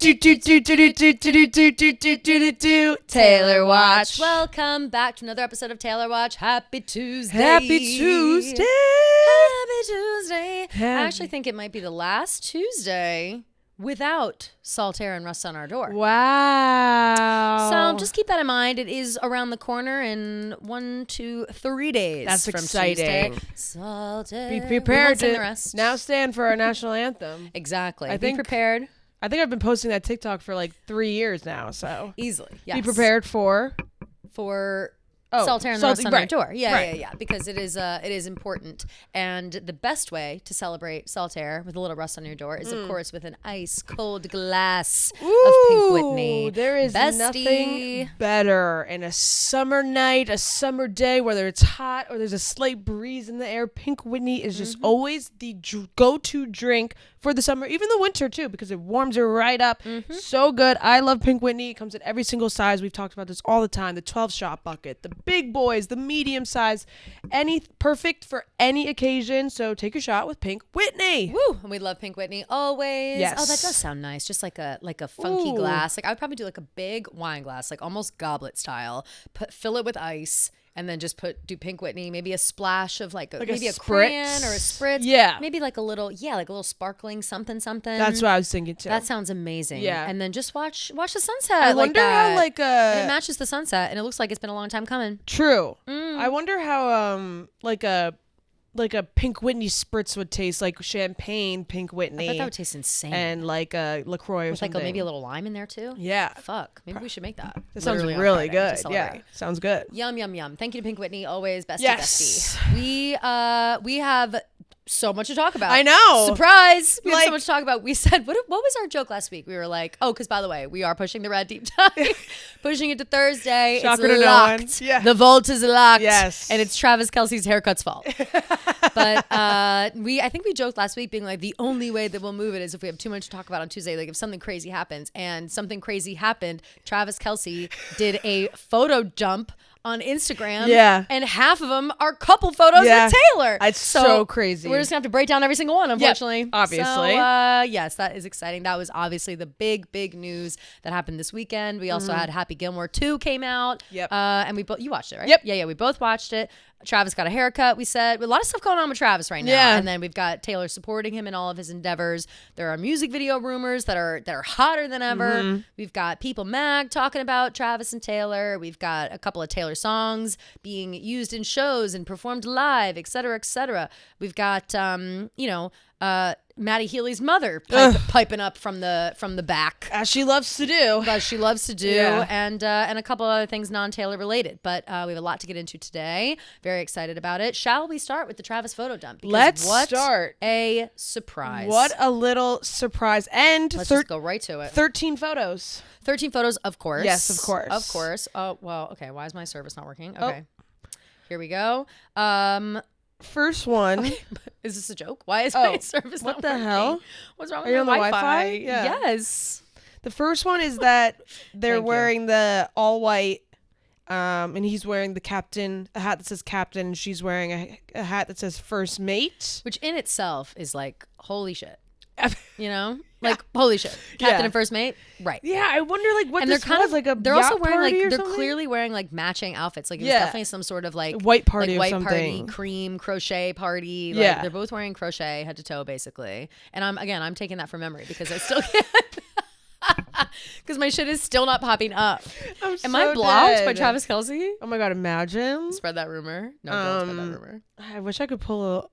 Taylor Watch. Welcome back to another episode of Taylor Watch. Happy Tuesday. Happy Tuesday. Happy Tuesday. I actually think it might be the last Tuesday without Saltaire and Rust on our door. Wow. So just keep that in mind. It is around the corner in 1 to 3 days. That's from exciting. Tuesday. Saltaire. Be prepared the to rest. now stand for our national anthem. Exactly. Be prepared. I think I've been posting that TikTok for like 3 years now. So Easily. Yes. be prepared for Saltaire and the Rust on our door. Yeah. Right. Because it is important. And the best way to celebrate Saltaire with a little rust on your door is, of course, with an ice cold glass of Pink Whitney. There is nothing better in a summer night, a summer day, whether it's hot or there's a slight breeze in the air. Pink Whitney is just always the go-to drink for the summer, even the winter too, because it warms you right up. So good. I love Pink Whitney. It comes in every single size. We've talked about this all the time. The 12-shot bucket, the big boys, the medium size, perfect for any occasion. So take a shot with Pink Whitney. Woo! And we love Pink Whitney always. Yes. Oh, that does sound nice. Just like a funky glass. Like I would probably do like a big wine glass, like almost goblet style. Fill it with ice. And then just do Pink Whitney, maybe a splash of maybe a crayon or a spritz. Yeah. Maybe like a little sparkling something. That's what I was thinking too. That sounds amazing. Yeah. And then just watch the sunset. I wonder how and it matches the sunset, and it looks like it's been a long time coming. True. I wonder how like a Pink Whitney spritz would taste, like champagne Pink Whitney. I bet that would taste insane. And like a LaCroix or with something. maybe a little lime in there too. Yeah. Fuck. Maybe we should make that. That sounds Literally on really Friday to good. celebrate. Yeah. Sounds good. Yum, yum, yum. Thank you to Pink Whitney. Always bestie, Yes. bestie. We have so much to talk about. I know. Surprise. We have so much to talk about. We said, what was our joke last week? We were like, because by the way, we are pushing the Red Deep Dive. Pushing it to Thursday. Shocker it's to locked. no one. Yeah. The vault is locked. Yes. And it's Travis Kelce's haircut's fault. But I think we joked last week being like, the only way that we'll move it is if we have too much to talk about on Tuesday. Like if something crazy happens, and something crazy happened, Travis Kelce did a photo dump on Instagram. Yeah. And half of them are couple photos with Taylor. It's so crazy. We're just going to have to break down every single one, unfortunately. Yep, obviously. So, yes, that is exciting. That was obviously the big news that happened this weekend. We also had Happy Gilmore 2 came out. Yep. And you watched it, right? Yep. Yeah, we both watched it. Travis got a haircut, we said. A lot of stuff going on with Travis right now. Yeah. And then we've got Taylor supporting him in all of his endeavors. There are music video rumors that are hotter than ever. We've got People Mag talking about Travis and Taylor. We've got a couple of Taylor songs being used in shows and performed live, et cetera, et cetera. We've got Maddie Healy's mother piping up from the back, as she loves to do. Yeah. And a couple other things non-Taylor related. But we have a lot to get into today. Very excited about it. Shall we start with the Travis photo dump? Because Let's what start. A surprise! What a little surprise! And Let's just go right to it. 13 photos. 13 photos, of course. Yes, of course. Of course. Oh well. Okay. Why is my service not working? Okay. Here we go. First one. Okay. Is this a joke? Why is my service not working? What the hell? What's wrong Are with you my on the Wi-Fi? Yeah. Yes. The first one is that they're Thank you. wearing the all white, and he's wearing a hat that says captain, and she's wearing a hat that says first mate. Which in itself is like, holy shit. You know? Like, holy shit. Captain and first mate? Right. Yeah, I wonder what and this they're kind was, of like a they're also yacht wearing party like or they're something? clearly wearing like matching outfits. Like it was definitely some sort of like white party like or white something. party, cream, crochet party. Like, Yeah. they're both wearing crochet head to toe basically. And I'm taking that from memory because I still can't because my shit is still not popping up. Am I blocked by Travis Kelce? Oh my god, imagine. Spread that rumor. No, don't spread that rumor. I wish I could pull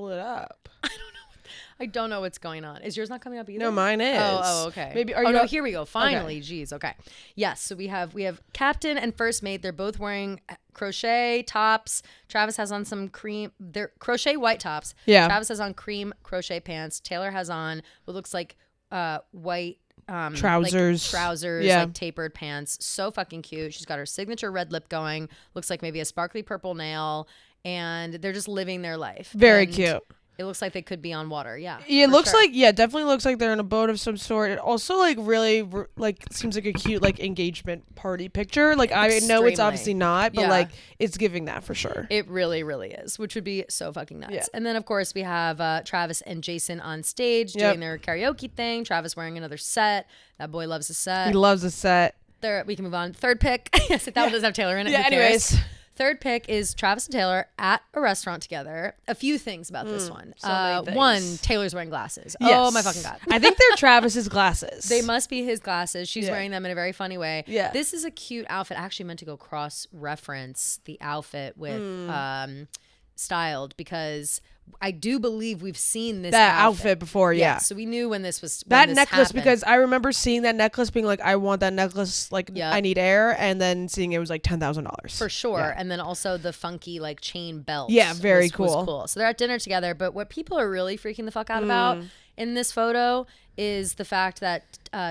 it up. I don't know what's going on. Is yours not coming up either? No, mine is. Oh, okay. Maybe. No, here we go. Finally, jeez. Okay. Yes. So we have captain and first mate. They're both wearing crochet tops. Travis has on some they're crochet white tops. Yeah. Travis has on cream crochet pants. Taylor has on what looks like white trousers. Like tapered pants. So fucking cute. She's got her signature red lip going. Looks like maybe a sparkly purple nail. And they're just living their life. Very cute. It looks like they could be on water. Yeah. It looks like, definitely looks like they're in a boat of some sort. It also like really like seems like a cute like engagement party picture. Like I know it's obviously not, but like it's giving that for sure. It really, really is, which would be so fucking nuts. Yeah. And then of course we have Travis and Jason on stage doing their karaoke thing. Travis wearing another set. That boy loves a set. He loves a set. There, we can move on. Third pick. Yes, that one doesn't have Taylor in it. Yeah. Anyways. Third pick is Travis and Taylor at a restaurant together. A few things about this one. One, Taylor's wearing glasses. Yes. Oh my fucking God. I think they're Travis's glasses. They must be his glasses. She's wearing them in a very funny way. Yeah. This is a cute outfit. I actually meant to go cross-reference the outfit with styled because I do believe we've seen this outfit before. Yeah. So we knew when this was that necklace happened. Because I remember seeing that necklace being like, I want that necklace. Like I need air, and then seeing it was like $10,000 for sure. Yeah. And then also the funky like chain belt. Yeah, very was cool. So they're at dinner together. But what people are really freaking the fuck out about in this photo is the fact that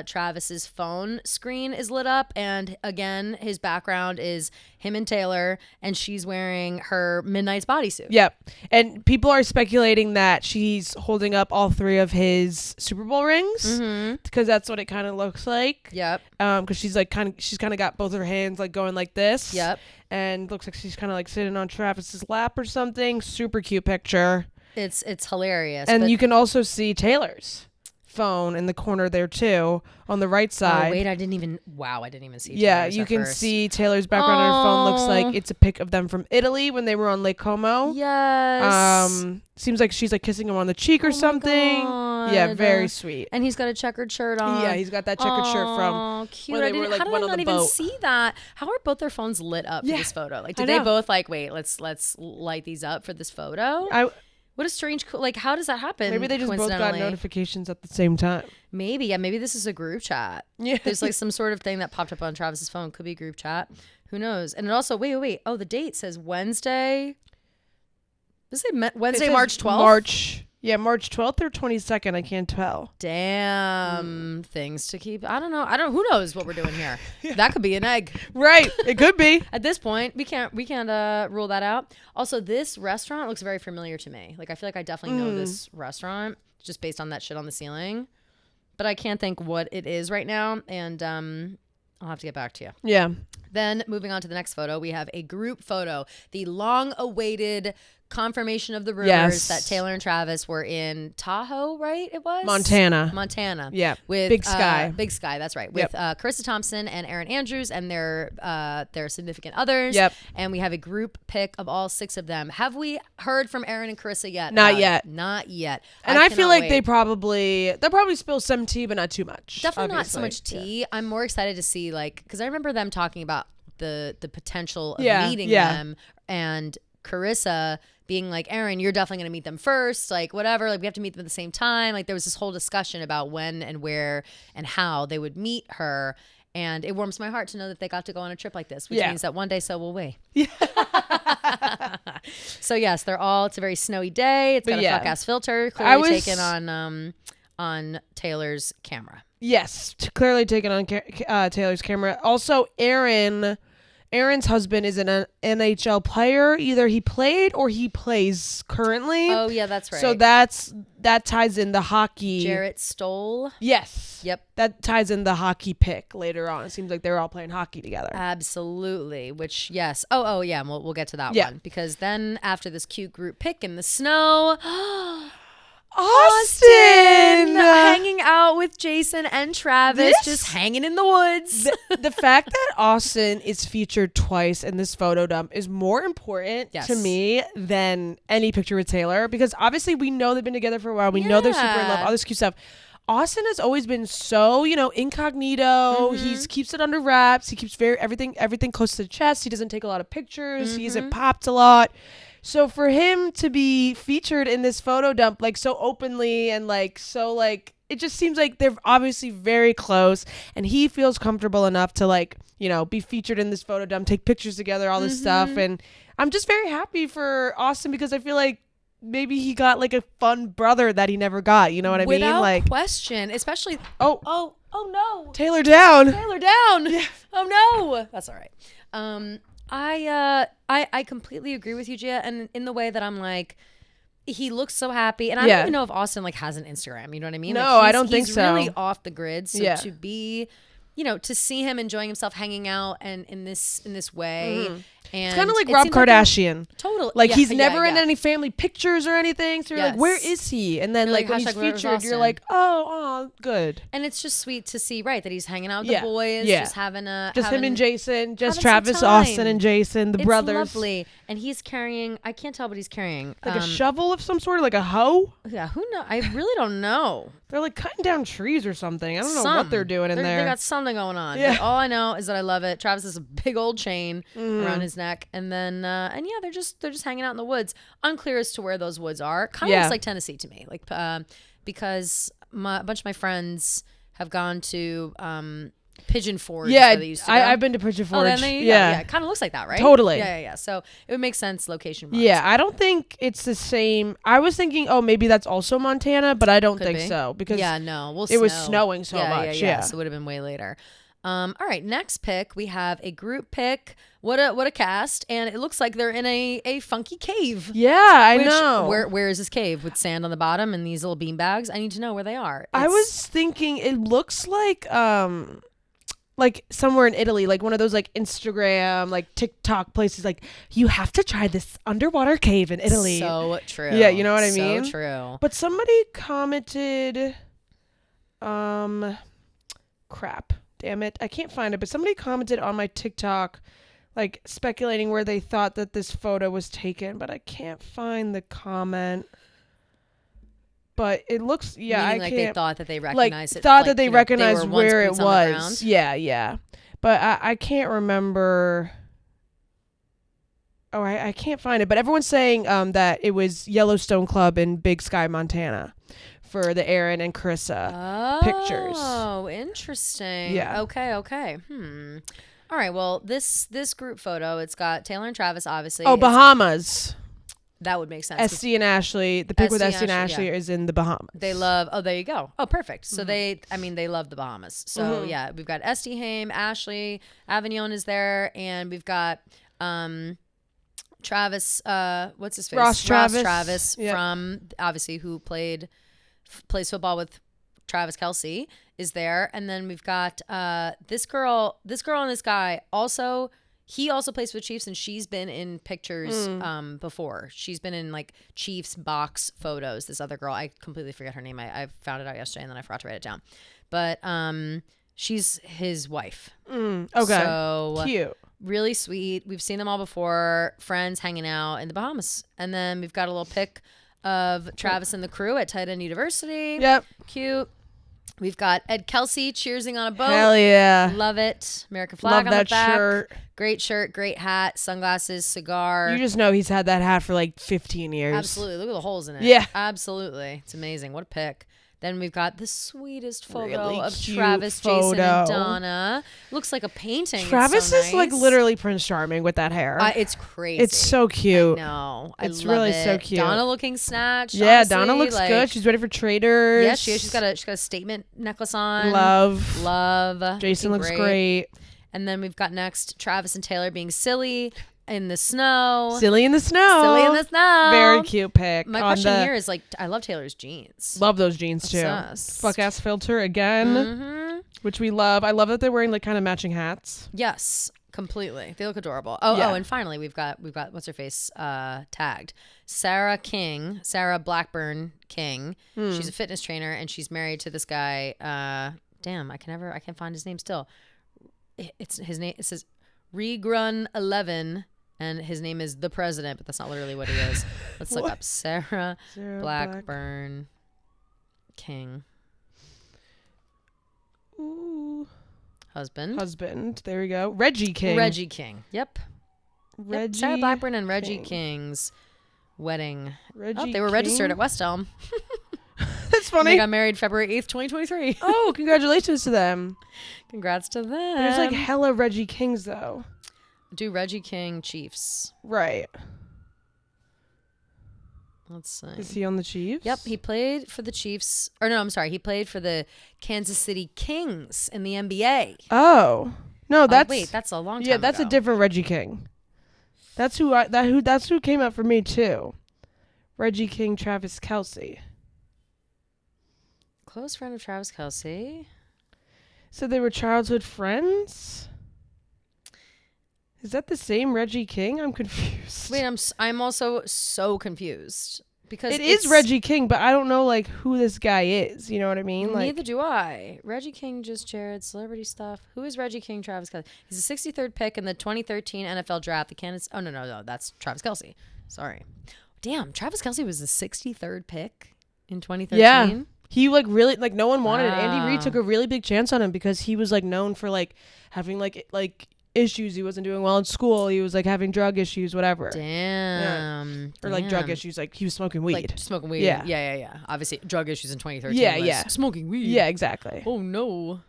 Travis's phone screen is lit up, and again his background is him and Taylor, and she's wearing her Midnight's bodysuit. Yep. And people are speculating that she's holding up all 3 of his Super Bowl rings because that's what it kind of looks like. Yep. Because she's kind of got both her hands like going like this. Yep. And looks like she's kind of like sitting on Travis's lap or something. Super cute picture. It's hilarious. And you can also see Taylor's phone in the corner there too on the right side. Oh wait, I didn't even see Taylor's you can first. See Taylor's background on her phone. Looks like it's a pic of them from Italy when they were on Lake Como. Yes. Seems like she's like kissing him on the cheek or something. Yeah, very sweet. And he's got a checkered shirt on. Yeah, he's got that checkered shirt from cute. When they were like how did I not even see that? How are both their phones lit up for this photo? Like did they both like wait, let's light these up for this photo? What a strange, like, how does that happen? Maybe they just both got notifications at the same time. Maybe, yeah. Maybe this is a group chat. Yeah. There's like some sort of thing that popped up on Travis's phone. Could be a group chat. Who knows? And it also, wait. Oh, the date says Wednesday. Does it say Wednesday, March 12th? March 12th or 22nd. I can't tell. Damn. Things to keep. I don't know. Who knows what we're doing here? That could be an egg. Right. It could be. At this point, we can't rule that out. Also, this restaurant looks very familiar to me. Like, I feel like I definitely know this restaurant just based on that shit on the ceiling. But I can't think what it is right now. And I'll have to get back to you. Yeah. Then moving on to the next photo, we have a group photo. The long-awaited confirmation of the rumors that Taylor and Travis were in Tahoe, right? It was Montana. Yeah, with Big Sky. Big Sky, that's right. With Carissa Thompson and Aaron Andrews and their significant others. Yep. And we have a group pic of all 6 of them. Have we heard from Aaron and Carissa yet? Not yet. Not yet. And I feel like they'll probably spill some tea, but not too much. Definitely not so much tea. Yeah. I'm more excited to see because I remember them talking about the potential of meeting them, and Carissa being like, Aaron, you're definitely going to meet them first, like whatever, like we have to meet them at the same time. Like there was this whole discussion about when and where and how they would meet her. And it warms my heart to know that they got to go on a trip like this, which means that one day so will we. Yeah. So yes, it's a very snowy day. It's got a fuck ass filter, clearly taken on Taylor's camera. Yes, clearly taken on Taylor's camera. Also, Aaron's husband is an NHL player. Either he played or he plays currently. Oh, yeah, that's right. So that ties in the hockey. Jarrett Stoll. Yes. Yep. That ties in the hockey pick later on. It seems like they're all playing hockey together. Absolutely. Which, yes. Oh, yeah. We'll get to that one. Because then after this cute group pick in the snow... Austin hanging out with Jason and Travis, just hanging in the woods. The fact that Austin is featured twice in this photo dump is more important to me than any picture with Taylor, because obviously we know they've been together for a while. We know they're super in love, all this cute stuff. Austin has always been so, incognito. He keeps it under wraps. He keeps everything close to the chest. He doesn't take a lot of pictures. He isn't popped a lot. So for him to be featured in this photo dump, so openly and it just seems like they're obviously very close, and he feels comfortable enough to be featured in this photo dump, take pictures together, all this stuff. And I'm just very happy for Austin, because I feel like maybe he got a fun brother that he never got. You know what I mean? Without question, especially. Oh no. Taylor down. Yeah. Oh no. That's all right. I completely agree with you, Gia, and in the way that I'm he looks so happy, and I don't even know if Austin like has an Instagram. You know what I mean? No, like, I don't think so. He's really off the grid. So to be, to see him enjoying himself, hanging out, and in this way. Mm-hmm. And it's kind of like Rob Kardashian. Totally. Like he's never in any family pictures or anything. So you're like, where is he? And then like when he's featured, you're like, oh, good. And it's just sweet to see, right, that he's hanging out with the boys, just having him and Jason, just Travis, Austin, and Jason, the brothers. It's lovely. And he's carrying, I can't tell what he's carrying. Like a shovel of some sort, like a hoe? Yeah, who knows? I really don't know. They're like cutting down trees or something. I don't know what they're doing in there. They got something going on. Yeah. But all I know is that I love it. Travis has a big old chain around his neck, and then they're just hanging out in the woods. Unclear as to where those woods are. Kind of looks like Tennessee to me, like because a bunch of my friends have gone to Pigeon Forge. Yeah, they used to go. I've been to Pigeon Forge. Oh, yeah, it kind of looks like that, right? Totally. Yeah. So it would make sense location-wise. Yeah, I don't think it's the same. I was thinking, maybe that's also Montana, but I don't think so because it was snowing so much. Yeah, so it would have been way later. All right, next pick, we have a group pick. What a cast, and it looks like they're in a funky cave. Yeah, I know. Where is this cave with sand on the bottom and these little bean bags? I need to know where they are. I was thinking it looks like somewhere in Italy, like one of those like Instagram, like TikTok places. Like you have to try this underwater cave in Italy. So true. Yeah, you know what I mean. So true. But somebody commented, crap. Damn it. I can't find it, but somebody commented on my TikTok, like speculating where they thought that this photo was taken, but I can't find the comment. But it looks, Meaning I can't. They thought that they recognized it. Thought that they recognized where it was. Yeah. But I can't remember. Oh, I can't find it. But everyone's saying that it was Yellowstone Club in Big Sky, Montana, for the Aaron and Carissa pictures. Oh, interesting. Yeah. Okay. All right. Well, this group photo, it's got Taylor and Travis, obviously. Oh, Bahamas. That would make sense. Esty and Ashley. The pic with Esty and Ashley is in the Bahamas. They love. Oh, there you go. Oh, perfect. So they love the Bahamas. So yeah, we've got Esty Haim, Ashley, Avignon is there, and we've got Travis. What's his face? Ross Travis from obviously who plays football with Travis Kelce is there, and then we've got this girl and this guy also. He also plays for the Chiefs, and she's been in pictures before. She's been in like Chiefs box photos. This other girl, I completely forget her name. I found it out yesterday, and then I forgot to write it down. But she's his wife. Okay, so cute, really sweet. We've seen them all before. Friends hanging out in the Bahamas, and then we've got a little pic of Travis and the crew at Tight End University. Yep, cute. We've got Ed Kelsey cheersing on a boat. Hell yeah. Love it. American flag Love on the back. that shirt. Great shirt, great hat, sunglasses, cigar. You just know he's had that hat for like 15 years. Absolutely. Look at the holes in it. Yeah. Absolutely. It's amazing. What a pick. Then we've got the sweetest photo really of cute Travis, photo. Jason, and Donna. Looks like a painting. Travis is like literally Prince Charming with that hair. It's crazy. It's so cute. No, it's love really it. so cute. Donna looking snatched. Yeah, honestly, Donna looks good. She's ready for traders. Yeah, she is. She's got a statement necklace on. Love. Jason looks great. And then we've got next Travis and Taylor being silly in the snow. Silly in the snow. Very cute pic. My question here is like, I love Taylor's jeans. Love those jeans too. Fuck ass filter again, which we love. I love that they're wearing like kind of matching hats. Yes, completely. They look adorable. Oh, and finally we've got what's her face tagged. Sarah Blackburn King. She's a fitness trainer and she's married to this guy. Damn, I can't find his name still. It's his name. It says Regrun 11. And his name is the President, but that's not literally what he is. Let's look up Sarah Blackburn King. Ooh. Husband. There we go. Reggie King. Yep. Sarah Blackburn and Reggie King's wedding. They were registered at West Elm. That's funny. They got married February 8th, 2023. Oh, congratulations to them. Congrats to them. There's like hella Reggie Kings though. Do Reggie King Chiefs. Right. Let's see. Is he on the Chiefs? Yep. He played for the Chiefs. Or no, I'm sorry. He played for the Kansas City Kings in the NBA. Oh. No, that's... wait, that's a long time Yeah, that's ago. a different Reggie King. That's who came up for me too. Reggie King, Travis Kelce. Close friend of Travis Kelce. So they were childhood friends? Is that the same Reggie King? I'm confused. Wait, I'm also so confused because it is Reggie King, but I don't know like who this guy is. You know what I mean? Neither do I. Reggie King just shared celebrity stuff. Who is Reggie King? Travis Kelce. He's the 63rd pick in the 2013 NFL draft. The Kansas. Oh no, that's Travis Kelce. Sorry. Damn, Travis Kelce was the 63rd pick in 2013. Yeah. He like really like no one wanted it. Andy Reid Wow. took a really big chance on him because he was like known for like having like issues. He wasn't doing well in school. He was like having drug issues, whatever. Damn. Or like drug issues, like he was smoking weed. Like smoking weed. Yeah. Yeah. Obviously, drug issues in 2013. Yeah, was yeah. Smoking weed. Yeah, exactly. Oh no.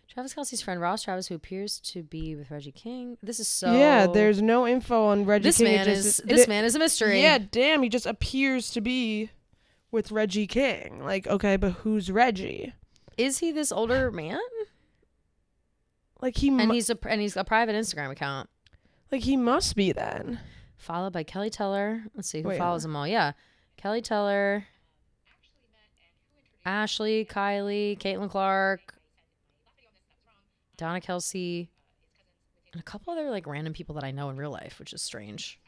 Travis Kelce's friend Ross Travis, who appears to be with Reggie King. This is so. Yeah, there's no info on Reggie This King. man is a mystery. Yeah, damn, he just appears to be with Reggie King. Like, okay, but who's Reggie? Is he this older man? Like he's a private Instagram account. Like he must be then. Followed by Kelly Teller. Let's see who Wait, follows them all. Yeah, Kelly Teller, Ashley, Kylie, Caitlin Clark, Donna Kelsey, and a couple other like random people that I know in real life, which is strange.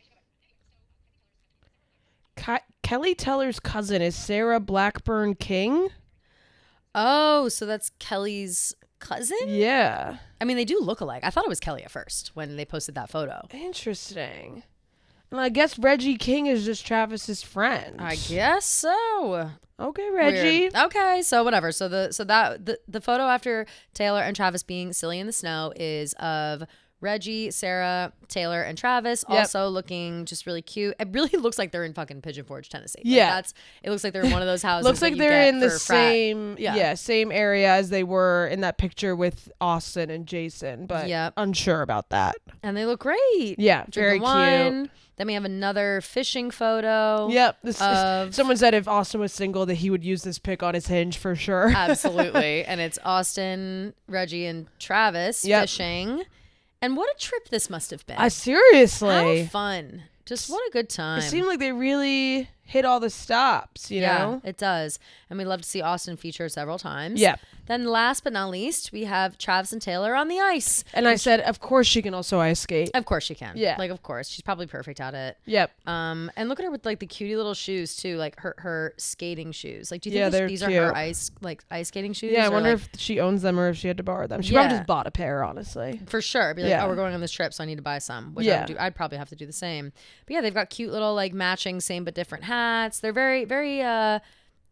Kelly Teller's cousin is Sarah Blackburn King. Oh, so that's Kelly's cousin? Yeah. I mean, they do look alike. I thought it was Kelly at first when they posted that photo. Interesting. And I guess Reggie King is just Travis's friend. I guess so. Okay, Reggie. Weird. Okay, so whatever. So the photo after Taylor and Travis being silly in the snow is of Reggie, Sarah, Taylor, and Travis also looking just really cute. It really looks like they're in fucking Pigeon Forge, Tennessee. Like yeah. It looks like they're in one of those houses. Looks like they're in the same yeah. same area as they were in that picture with Austin and Jason, but unsure about that. And they look great. Yeah, very wine. cute. Then we have another fishing photo. Yep. Someone said if Austin was single that he would use this pic on his Hinge for sure. Absolutely. And it's Austin, Reggie, and Travis fishing. And what a trip this must have been. Seriously. How fun. Just what a good time. It seemed like they really hit all the stops, you know? Yeah, it does. And we love to see Austin featured several times. Yep. Then last but not least, we have Travis and Taylor on the ice. And I said, of course she can also ice skate. Of course she can. Yeah. Like, of course. She's probably perfect at it. Yep. And look at her with like the cutie little shoes too, like her skating shoes. Like, do you think these cute. are her ice skating shoes? Yeah, I wonder if she owns them or if she had to borrow them. She probably just bought a pair, honestly. For sure. Be like, oh, we're going on this trip, so I need to buy some. Which I'd probably have to do the same. But yeah, they've got cute little like matching same but different hats. They're very, very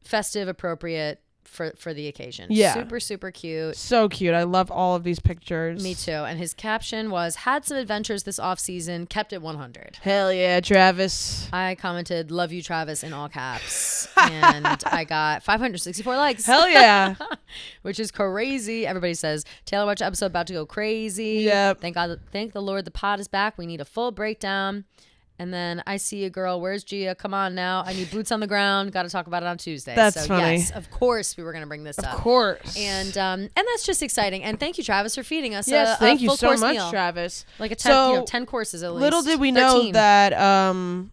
festive, appropriate for the occasion. Yeah. Super, super cute. So cute. I love all of these pictures. Me too. And his caption was, had some adventures this off season, kept it 100. Hell yeah, Travis. I commented, love you, Travis, in all caps. And I got 564 likes. Hell yeah. Which is crazy. Everybody says, Taylor Watch episode about to go crazy. Yep. Thank the Lord the pod is back. We need a full breakdown. And then I see a girl. Where's Gia? Come on now. I need boots on the ground. Got to talk about it on Tuesday. That's funny. Yes, of course we were going to bring this up. Of course. And that's just exciting. And thank you, Travis, for feeding us. Yes, thank you so much, meal. Travis. Like 10 courses at least. Little did we 13. know that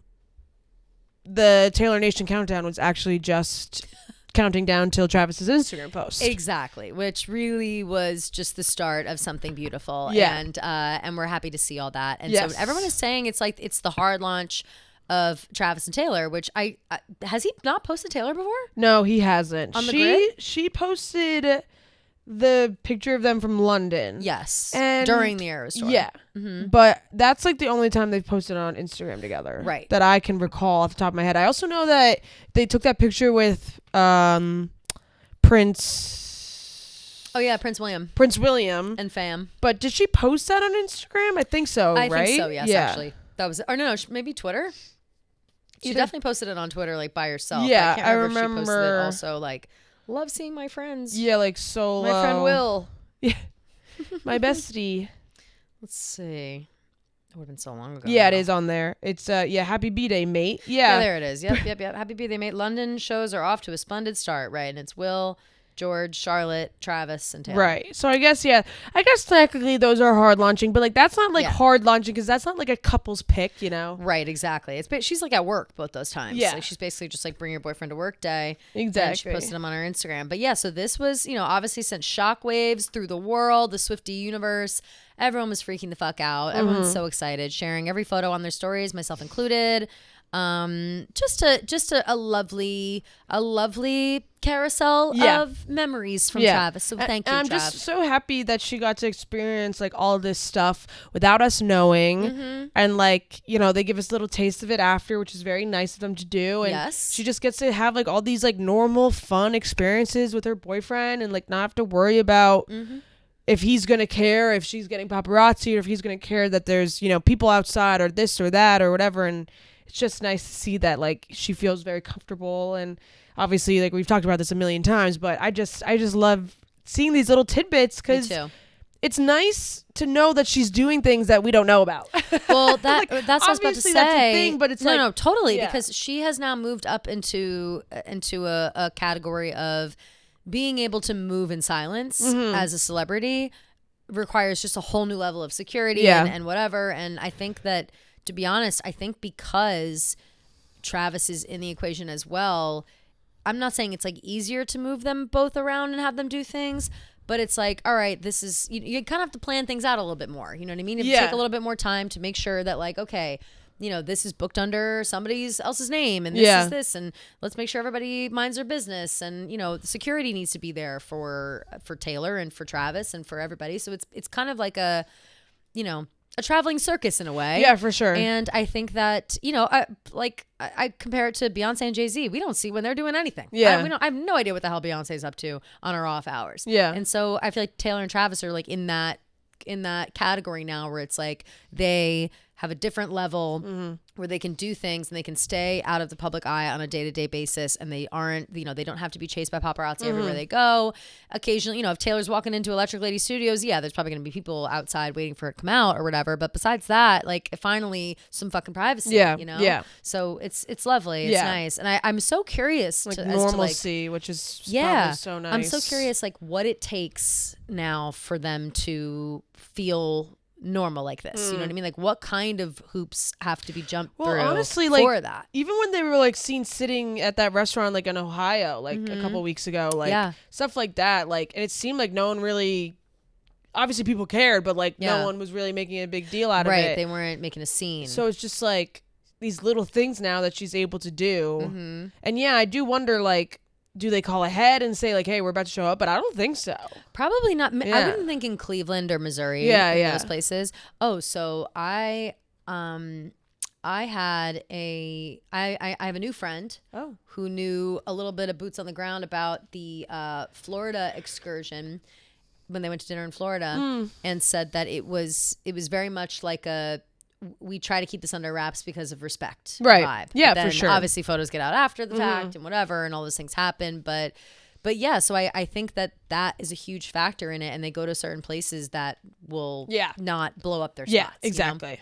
the Taylor Nation countdown was actually just counting down till Travis's Instagram post. Exactly, which really was just the start of something beautiful. Yeah. And we're happy to see all that. And so everyone is saying it's like it's the hard launch of Travis and Taylor, which I has he not posted Taylor before? No, he hasn't. On the grid? She posted the picture of them from London. Yes. And during the Eras tour. Yeah. Mm-hmm. But that's like the only time they've posted on Instagram together. Right. That I can recall off the top of my head. I also know that they took that picture with Prince. Oh yeah, Prince William. Prince William. And fam. But did she post that on Instagram? I think so, right? I think so, yes, actually. That was, or no, maybe Twitter? She definitely posted it on Twitter, like, by herself. Yeah, I can't remember if she posted it also, like, love seeing my friends. Yeah, like solo. My friend Will. Yeah. My bestie. Let's see. It would have been so long ago. Yeah, now. it is on there. It's happy B-Day, mate. Yeah, there it is. Yep. Happy B-Day, mate. London shows are off to a splendid start, right? And it's Will, George, Charlotte, Travis, and Taylor. Right. So I guess technically those are hard launching, but like that's not like hard launching because that's not like a couple's pick, you know? Right, exactly. She's like at work both those times. Yeah. Like she's basically just like bring your boyfriend to work day. Exactly. And she posted them on her Instagram. But yeah, so this was, obviously sent shockwaves through the world, the Swiftie universe. Everyone was freaking the fuck out. Everyone's so excited, sharing every photo on their stories, myself included. Just a lovely carousel of memories from Travis. So thank you, I'm Trav. just so happy that she got to experience like all this stuff without us knowing, and like they give us a little taste of it after, which is very nice of them to do. And she just gets to have like all these like normal fun experiences with her boyfriend and like not have to worry about if he's gonna care, if she's getting paparazzi, or if he's gonna care that there's people outside or this or that or whatever. And it's just nice to see that like she feels very comfortable. And obviously like we've talked about this a million times, but I just love seeing these little tidbits because it's nice to know that she's doing things that we don't know about. Well, that's what I was about to say. That's a thing, but it's no, totally, because she has now moved up into a category of being able to move in silence as a celebrity requires just a whole new level of security and whatever. And I think that, to be honest, because Travis is in the equation as well, I'm not saying it's like easier to move them both around and have them do things, but it's like, all right, this is, you kind of have to plan things out a little bit more. You know what I mean? You have to take a little bit more time to make sure that like, okay, this is booked under somebody else's name and this is this, and let's make sure everybody minds their business. And, the security needs to be there for Taylor and for Travis and for everybody. So it's kind of like a traveling circus in a way. Yeah, for sure. And I think that, I compare it to Beyonce and Jay-Z. We don't see when they're doing anything. Yeah. I have no idea what the hell Beyonce's up to on her off hours. Yeah. And so I feel like Taylor and Travis are like in that category now where it's like they have a different level where they can do things and they can stay out of the public eye on a day-to-day basis, and they aren't, they don't have to be chased by paparazzi everywhere they go. Occasionally, if Taylor's walking into Electric Lady Studios, there's probably going to be people outside waiting for it to come out or whatever. But besides that, like finally some fucking privacy, Yeah. So it's lovely. It's nice. And I'm so curious like as normalcy, to which is probably so nice. I'm so curious like what it takes now for them to feel normal like this. You know what I mean? Like what kind of hoops have to be jumped through honestly, for that? Even when they were like seen sitting at that restaurant like in Ohio like a couple weeks ago, like stuff like that, like, and it seemed like no one really, obviously people cared, but like no one was really making a big deal out of it. Right, they weren't making a scene. So it's just like these little things now that she's able to do. And I do wonder, like, do they call ahead and say like, hey, we're about to show up? But I don't think so. Probably not. I wouldn't think in Cleveland or Missouri. Those places. Oh, so I had I have a new friend who knew a little bit of boots on the ground about the Florida excursion when they went to dinner in Florida, and said that it was very much like we try to keep this under wraps because of respect vibe. Yeah, then for sure. Obviously photos get out after the fact and whatever, and all those things happen. But yeah, so I think that is a huge factor in it, and they go to certain places that will not blow up their spots. Yeah, exactly.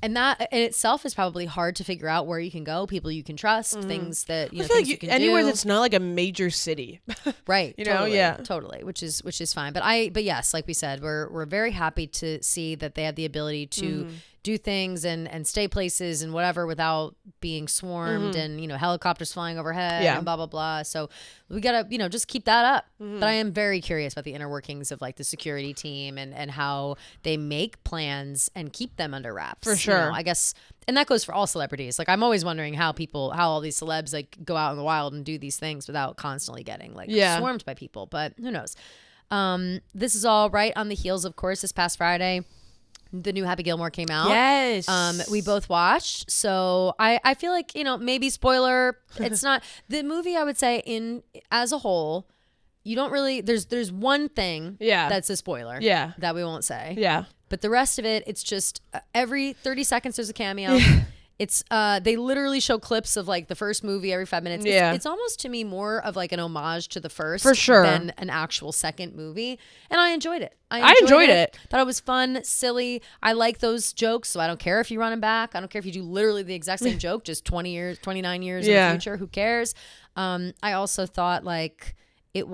And that in itself is probably hard to figure out where you can go, people you can trust, things that I feel things like you can anywhere do. that's not like a major city. Right. Totally, Totally. Which is fine. But yes, like we said, we're very happy to see that they have the ability to do things and stay places and whatever without being swarmed and, helicopters flying overhead and blah, blah, blah. So we got to, just keep that up. But I am very curious about the inner workings of like the security team and how they make plans and keep them under wraps. For sure. I guess, and that goes for all celebrities. Like I'm always wondering how all these celebs like go out in the wild and do these things without constantly getting like swarmed by people. But who knows? This is all right on the heels, of course, this past Friday. The new Happy Gilmore came out. Yes. We both watched. So I feel like, maybe spoiler. It's not the movie, I would say as a whole, you don't really, there's one thing that's a spoiler that we won't say. Yeah. But the rest of it, it's just every 30 seconds there's a cameo. It's they literally show clips of like the first movie every 5 minutes. It's almost to me more of like an homage to the first for sure than an actual second movie. And I enjoyed it. I enjoyed it. Thought it was fun, silly. I like those jokes, so I don't care if you run them back. I don't care if you do literally the exact same joke, just 29 years in the future. Who cares? I also thought like it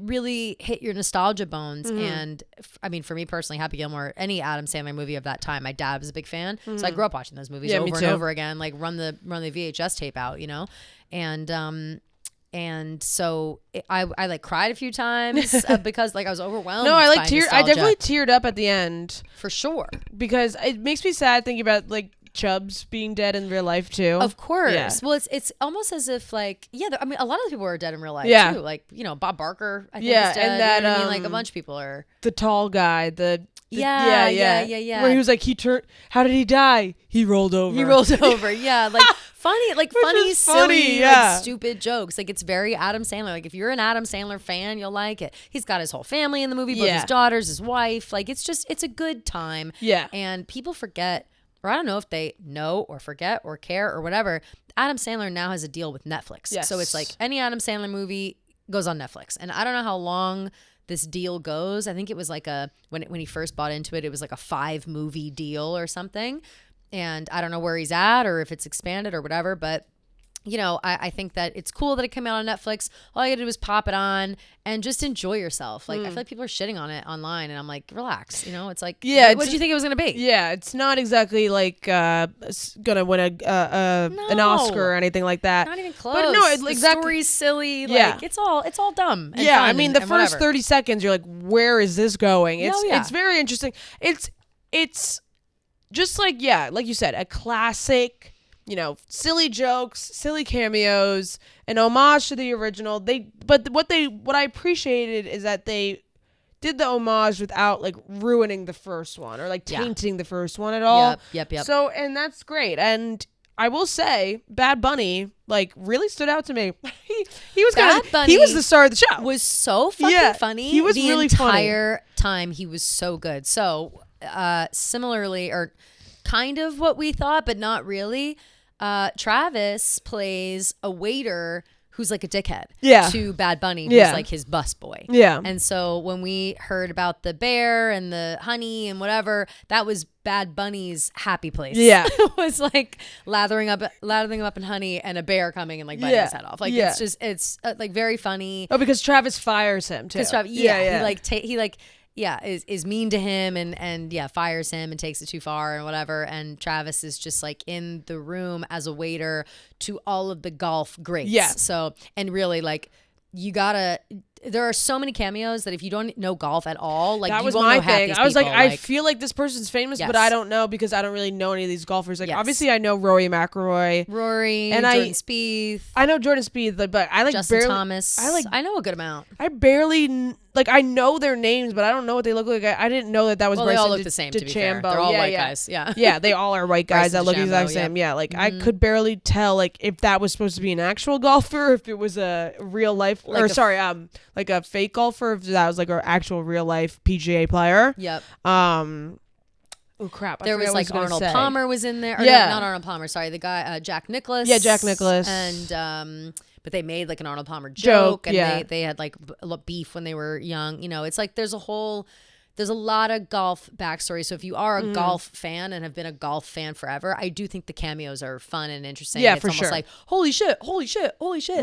really hit your nostalgia bones. And I mean, for me personally, Happy Gilmore, any Adam Sandler movie of that time, my dad was a big fan. So I grew up watching those movies over and over again, like run the VHS tape out, you know? And so I like cried a few times because like I was overwhelmed. No, I definitely teared up at the end. For sure. Because it makes me sad thinking about like Chubbs being dead in real life too. Of course. Yeah. Well, it's almost as if like, I mean, a lot of the people are dead in real life too. Like, you know, Bob Barker, I think is dead. And that, you know what I mean? Like a bunch of people are. The tall guy, yeah. Where he was like, how did he die? He rolled over. Yeah. Like funny, silly, like stupid jokes. Like it's very Adam Sandler. Like if you're an Adam Sandler fan, you'll like it. He's got his whole family in the movie, both his daughters, his wife. Like it's a good time. Yeah. And people forget, or I don't know if they know or forget or care or whatever. Adam Sandler now has a deal with Netflix. Yes. So it's like any Adam Sandler movie goes on Netflix. And I don't know how long this deal goes. I think it was like when he first bought into it, it was like a 5-movie deal or something. And I don't know where he's at or if it's expanded or whatever, but you know, I think that it's cool that it came out on Netflix. All you gotta do is pop it on and just enjoy yourself. Like I feel like people are shitting on it online, and I'm like, relax. You know, it's like, what did you think it was gonna be? Yeah, it's not exactly like gonna win an Oscar or anything like that. Not even close. But no, the story's silly. Like it's all dumb. And fun I mean, the first whatever. 30 seconds, you're like, where is this going? It's very interesting. It's just like like you said, a classic. You know, silly jokes, silly cameos, an homage to the original. But what I appreciated is that they did the homage without like ruining the first one or like tainting the first one at all. Yep. So, and that's great. And I will say, Bad Bunny like really stood out to me. He was the star of the show. Was so fucking funny. He was really funny. The entire time he was so good. So, similarly, or kind of what we thought, but not really. Travis plays a waiter who's like a dickhead to Bad Bunny, who's like his busboy. Yeah. And so when we heard about the bear and the honey and whatever, that was Bad Bunny's happy place. Yeah. It was like lathering up in honey and a bear coming and like biting his head off. Like it's like very funny. Oh, because Travis fires him too. He is mean to him and fires him and takes it too far and whatever. And Travis is just like in the room as a waiter to all of the golf greats. Yeah. So, and really like there are so many cameos that if you don't know golf at all, like that was you won't my know half thing. these I was people. like, I feel like this person's famous, but I don't know because I don't really know any of these golfers. Like obviously I know Rory McIlroy, and Jordan Spieth. I know Jordan Spieth, but I like Justin Thomas. I know a good amount. I barely like I know their names, but I don't know what they look like. I didn't know that was. Well, Bryson they all look the same. To be fair, they're all white guys. Yeah, yeah, they all are white guys that look exactly the same. Yeah, like I could barely tell like if that was supposed to be an actual golfer, if it was a real life, like a fake golfer, if that was like an actual real life PGA player. Yep. Oh crap! There was like Arnold Palmer was in there. Or no, not Arnold Palmer. Sorry, the guy Jack Nicklaus. Yeah, Jack Nicklaus. And but they made like an Arnold Palmer joke, and they had like beef when they were young. You know, it's like there's a lot of golf backstory. So if you are a golf fan and have been a golf fan forever, I do think the cameos are fun and interesting. Yeah, it's for almost sure. Like holy shit.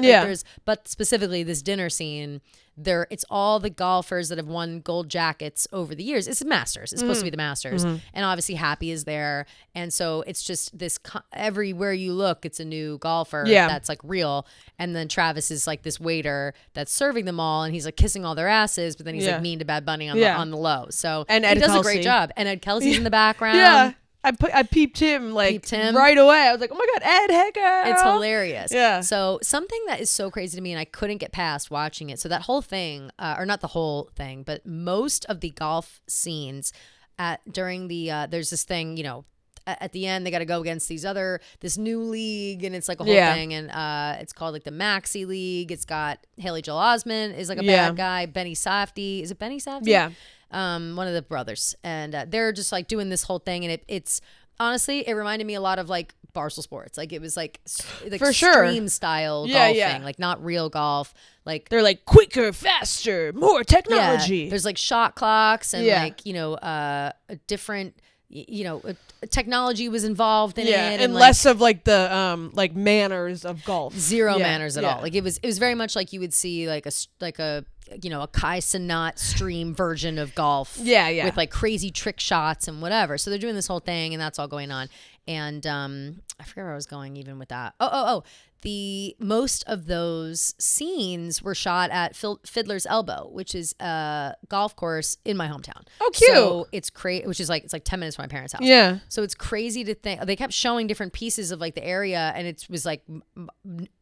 Yeah. Like but specifically this dinner scene. It's all the golfers that have won gold jackets over the years. It's the Masters. It's supposed to be the Masters. And obviously Happy is there. And so it's just this everywhere you look, it's a new golfer that's like real. And then Travis is like this waiter that's serving them all and he's like kissing all their asses, but then he's like mean to Bad Bunny on the low. So and he does a great job. And Ed Kelsey's in the background. Yeah. I peeped him right away. I was like, oh my God, Ed, heck yeah. It's hilarious. Yeah. So something that is so crazy to me and I couldn't get past watching it. So that whole thing, or not the whole thing, but most of the golf scenes during the, there's this thing, you know, at the end they got to go against this new league and it's like a whole thing and it's called like the Maxi League. It's got Haley Joel Osment is like a bad guy. Benny Safdie. Is it Benny Safdie? Yeah. One of the brothers, and they're just like doing this whole thing, and it's honestly it reminded me a lot of like Barstool Sports, like it was like for sure stream style golfing, like not real golf, like they're like quicker, faster, more technology. There's like shot clocks and like you know a different technology was involved in it, and less of like the like manners of golf. Zero manners at all. Like it was very much like you would see like a Kai Cenat stream version of golf. With like crazy trick shots and whatever. So they're doing this whole thing, and that's all going on. And I forget where I was going even with that. The most of those scenes were shot at Fiddler's Elbow, which is a golf course in my hometown. Oh, cute. So it's crazy, which is like, it's like 10 minutes from my parents' house. Yeah. So it's crazy to think, they kept showing different pieces of like the area, and it was like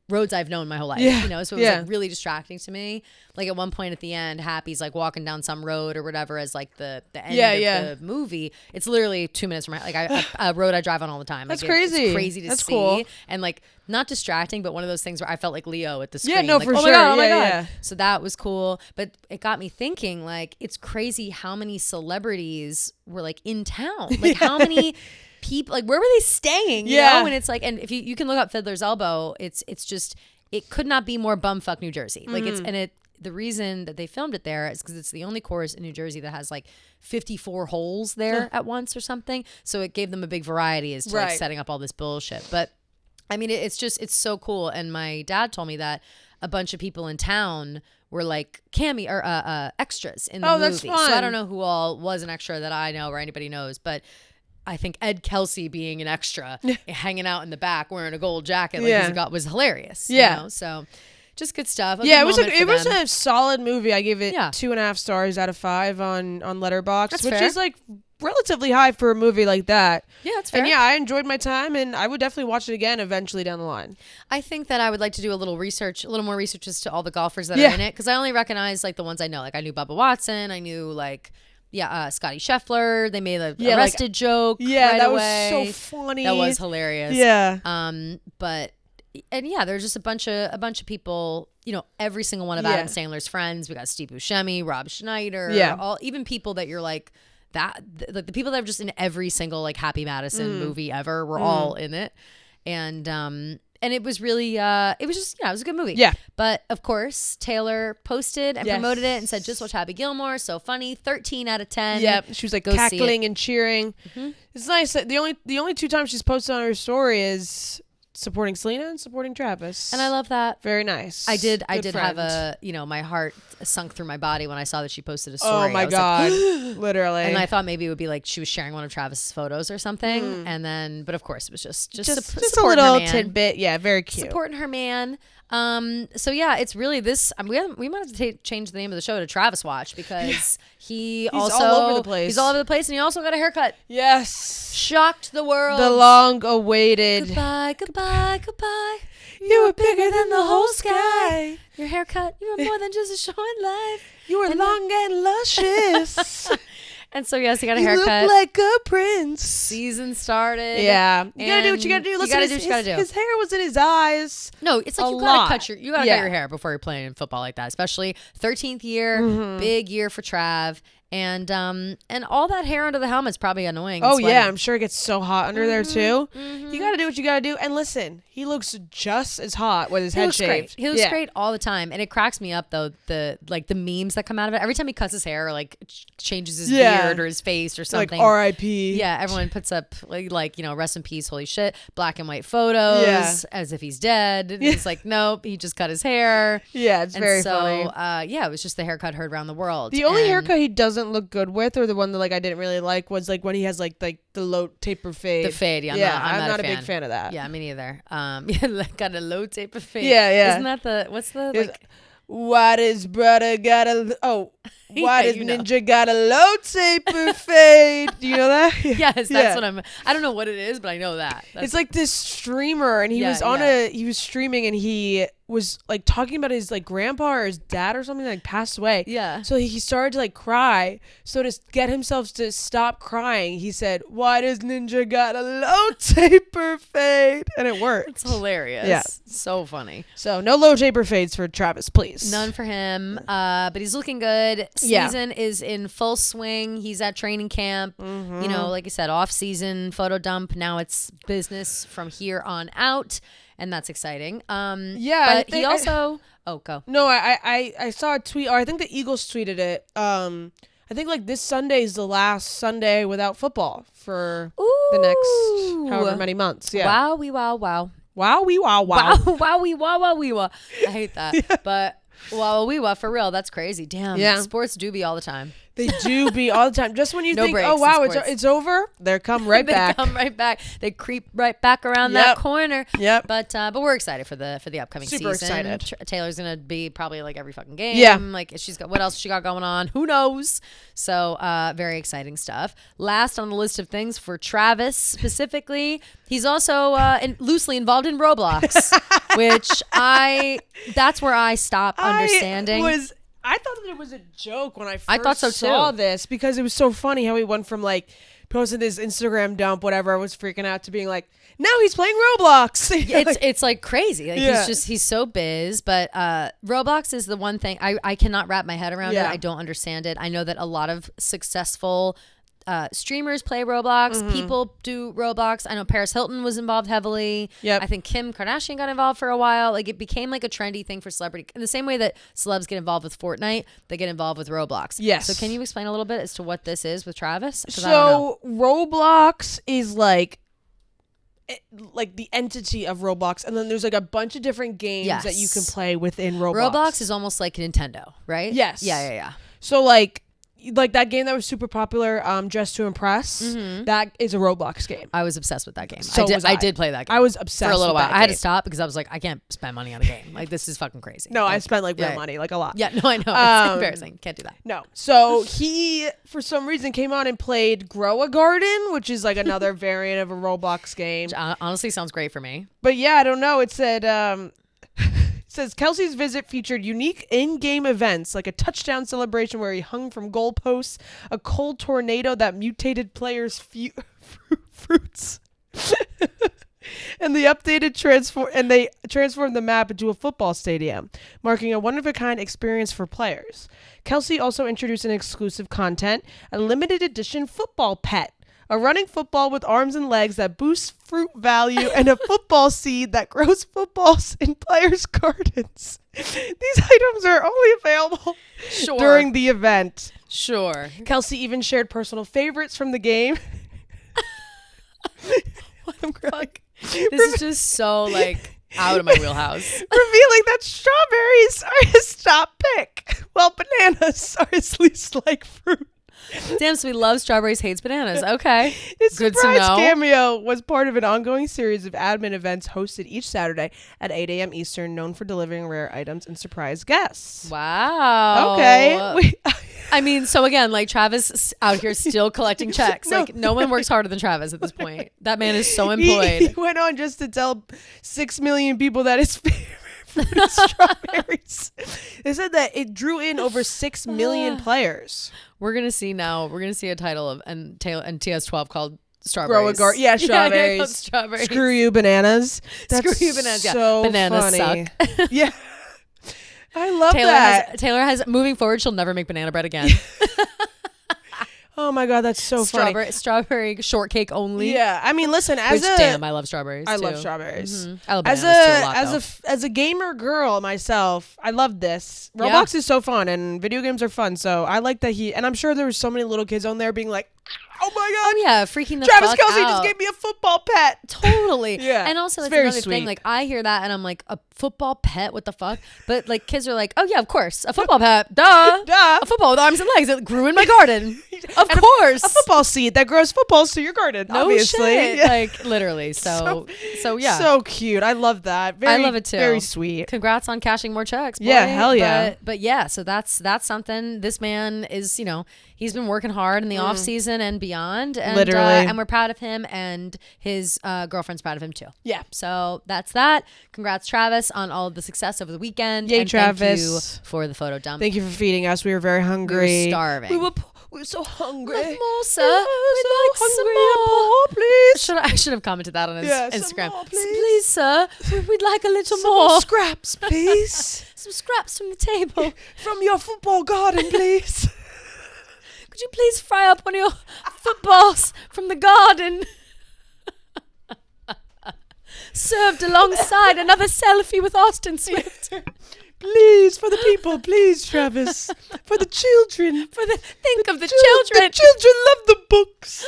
roads I've known my whole life, so it was like really distracting to me. Like at one point at the end, Happy's like walking down some road or whatever as like the end of the movie. It's literally 2 minutes from a road I drive on all the time. That's like crazy. It's crazy to see. Cool. And like not distracting, but one of those things where I felt like Leo at the screen. Yeah, no, like, for oh sure. My God. So that was cool. But it got me thinking, like, it's crazy how many celebrities were like in town. Like how many people, like where were they staying? You know? And it's like, and if you can look up Fiddler's Elbow, it's just, it could not be more bumfuck New Jersey. Like the reason that they filmed it there is because it's the only course in New Jersey that has like 54 holes there at once or something. So it gave them a big variety as to like setting up all this bullshit. But I mean, it's so cool. And my dad told me that a bunch of people in town were like extras in the movie. That's fun. So I don't know who all was an extra that I know or anybody knows, but I think Ed Kelsey being an extra, hanging out in the back wearing a gold jacket, was hilarious. Yeah. You know? So just good stuff. It was a solid movie. I gave it 2.5 stars out of 5 on Letterboxd, which is like relatively high for a movie like that. Yeah, that's fair. And I enjoyed my time, and I would definitely watch it again eventually down the line. I think that I would like to do a little more research as to all the golfers that are in it, because I only recognize like the ones I know. Like I knew Bubba Watson, I knew like Scotty Scheffler. They made a arrested joke. Yeah, right that away. was so funny. That was hilarious. Yeah. But there's just a bunch of people. Every single one of Adam Sandler's friends. We got Steve Buscemi, Rob Schneider. Even people that you're like that. Like the people that are just in every single like Happy Madison movie ever were all in it, and it was really, it was a good movie. Yeah. But of course, Taylor posted and promoted it and said, just watch Happy Gilmore. So funny. 13 out of 10. Yeah. She was like cackling and cheering. Mm-hmm. It's nice that the only 2 times she's posted on her story is supporting Selena and supporting Travis. And I love that. Very nice. I did have my heart sunk through my body when I saw that she posted a story. Oh my God. Like, literally. And I thought maybe it would be like she was sharing one of Travis's photos or something. And then, but of course it was just a little tidbit. Yeah. Very cute. Supporting her man. So yeah, it's really this. We might have to change the name of the show to Travis Watch, because he's also all over the place. He's all over the place, and he also got a haircut. Yes, shocked the world. The long-awaited. Goodbye, goodbye, goodbye. You were bigger than the whole sky. Your haircut, you were more than just a show in life. You were long and luscious. And so yes, he got a haircut. You look like a prince. Season started. Yeah, you gotta do what you gotta do. Listen, you gotta do. His hair was in his eyes. No, it's like you gotta cut your hair before you're playing in football like that. Especially 13th year, big year for Trav, and all that hair under the helmet's probably annoying. Oh yeah, I'm sure it gets so hot under there too. You gotta do what you gotta do. And listen, he looks just as hot with his head shaved. He looks great all the time, and it cracks me up though, the memes that come out of it. Every time he cuts his hair or like changes his beard or his face or something, like R.I.P. Yeah, everyone puts up like rest in peace, holy shit, black and white photos as if he's dead. And it's like, nope, he just cut his hair. Yeah, it's very funny. It was just the haircut heard around the world. The only haircut he doesn't look good with, or the one that like I didn't really like, was like when he has like the low taper fade. The fade, I'm not a big fan of that. Yeah, me neither. Got a low taper fade. Yeah. Isn't that what's the like? What is brother got a what is ninja got a low taper fade? Do you know that? Yes, that's what I don't know what it is, but I know that. It's like this streamer, and he was he was streaming, and he was like talking about his like grandpa or his dad or something, like passed away. Yeah. So he started to like cry. So to get himself to stop crying, he said, "Why does Ninja got a low taper fade?" And it worked. It's hilarious. Yeah. So funny. So no low taper fades for Travis, please. None for him. But he's looking good. Season is in full swing. He's at training camp. You know, like I said, off season photo dump. Now it's business from here on out. And that's exciting. But he also... go. No, I saw a tweet, or I think the Eagles tweeted it. I I think like this Sunday is the last Sunday without football for the next however many months. Yeah. Wow, wee, wow, wow. Wow, wee, wow, wow. Wow, wow, wee, wow, wow, wee, wow. I hate that. Yeah. But wow, wee, wow, for real. That's crazy. Damn. Yeah. Sports do be all the time. They do be all the time. Just when you think, oh, wow, it's over, they come right back. They come right back. They creep right back around that corner. Yep. But we're excited for the upcoming season. Super excited. Taylor's going to be probably like every fucking game. Yeah. Like she's got, what else she got going on? Who knows? So very exciting stuff. Last on the list of things for Travis specifically, he's also loosely involved in Roblox, which that's where I stop understanding. I thought that it was a joke when I first saw this because it was so funny how he went from like posting this Instagram dump, whatever, I was freaking out, to being like, now he's playing Roblox. It's like crazy. Like he's so biz. But Roblox is the one thing I cannot wrap my head around it. I don't understand it. I know that a lot of successful streamers play Roblox. People do Roblox. I know Paris Hilton was involved heavily. I think Kim Kardashian got involved for a while. Like it became like a trendy thing for celebrity. In the same way that celebs get involved with Fortnite, they get involved with Roblox. Yes. So can you explain a little bit as to what this is with Travis? So Roblox is like the entity of Roblox, and then there's like a bunch of different games that you can play within Roblox. Roblox is almost like Nintendo, right? Yes. Yeah. So like that game that was super popular, Just to Impress, that is a Roblox game. I was obsessed with that game. So I did play that game. I was obsessed for a little with while. that I had game. to stop because I was like, I can't spend money on a game. Like this is fucking crazy. No, I spent like real money, like a lot. Yeah, no, I know. It's embarrassing. Can't do that. No. So he, for some reason, came on and played Grow a Garden, which is like another variant of a Roblox game. Which honestly sounds great for me. But yeah, I don't know. It said, says Kelsey's visit featured unique in-game events like a touchdown celebration where he hung from goalposts, a cold tornado that mutated players' fruits, and they transformed the map into a football stadium, marking a one-of-a-kind experience for players. Kelsey also introduced an exclusive content, a limited edition football pet. A running football with arms and legs that boosts fruit value, and a football seed that grows footballs in players' gardens. These items are only available during the event. Sure. Kelsey even shared personal favorites from the game. What the fuck? This is just so like out of my wheelhouse. Revealing that strawberries are his top pick, while bananas are his least liked fruit. Damn, so he loves strawberries, hates bananas. Okay. His surprise cameo was part of an ongoing series of admin events hosted each Saturday at 8 a.m. Eastern, known for delivering rare items and surprise guests. Wow. Okay. I mean, so again, like Travis out here still collecting checks. Like no one works harder than Travis at this point. That man is so employed. He went on just to tell 6 million people that his favorite fruit is strawberries. They said that it drew in over 6 million players. We're gonna see a title of and TS12 called Strawberries. Grow a garden. Yeah, strawberries. Yeah, strawberries. Screw you, bananas. That's Screw you, bananas. So bananas funny. suck. Yeah. I love that. Taylor has moving forward, she'll never make banana bread again. Oh my God, that's so funny. Strawberry shortcake only. Yeah, I mean, listen, I love strawberries. I love strawberries. I love bananas too a lot, as a gamer girl myself, I love this. Roblox is so fun, and video games are fun. So I like that and I'm sure there were so many little kids on there being like, oh my God. Oh yeah, freaking the Travis fuck Kelce out. just gave me a football pet. Totally. Yeah. And also that's very another sweet thing. Like I hear that and I'm like, a football pet? What the fuck? But like kids are like, oh yeah, of course. A football pet. Duh. Duh. A football with arms and legs that grew in my garden. Of course. A football seed that grows footballs to your garden. No obviously. shit. Yeah. Like literally. So yeah. So cute. I love that. I love it too. Very sweet. Congrats on cashing more checks. Boy. Yeah, hell yeah. But yeah, so that's something. This man is, he's been working hard in the off season and beyond. And, literally. And we're proud of him, and his girlfriend's proud of him too. Yeah. So that's that. Congrats, Travis, on all of the success over the weekend. Yay, and Travis. Thank you for the photo dump. Thank you for feeding us. We were very hungry. We were starving. We were so hungry. Like more, sir. We'd like some more, please. I should have commented that on his Instagram. Some more, please, sir. We'd like a little some more scraps, please. Some scraps from the table. From your football garden, please. Could you please fry up one of your footballs from the garden? Served alongside another selfie with Austin Swift. Please, for the people, please, Travis. For the children. Think of the children. The children love the books.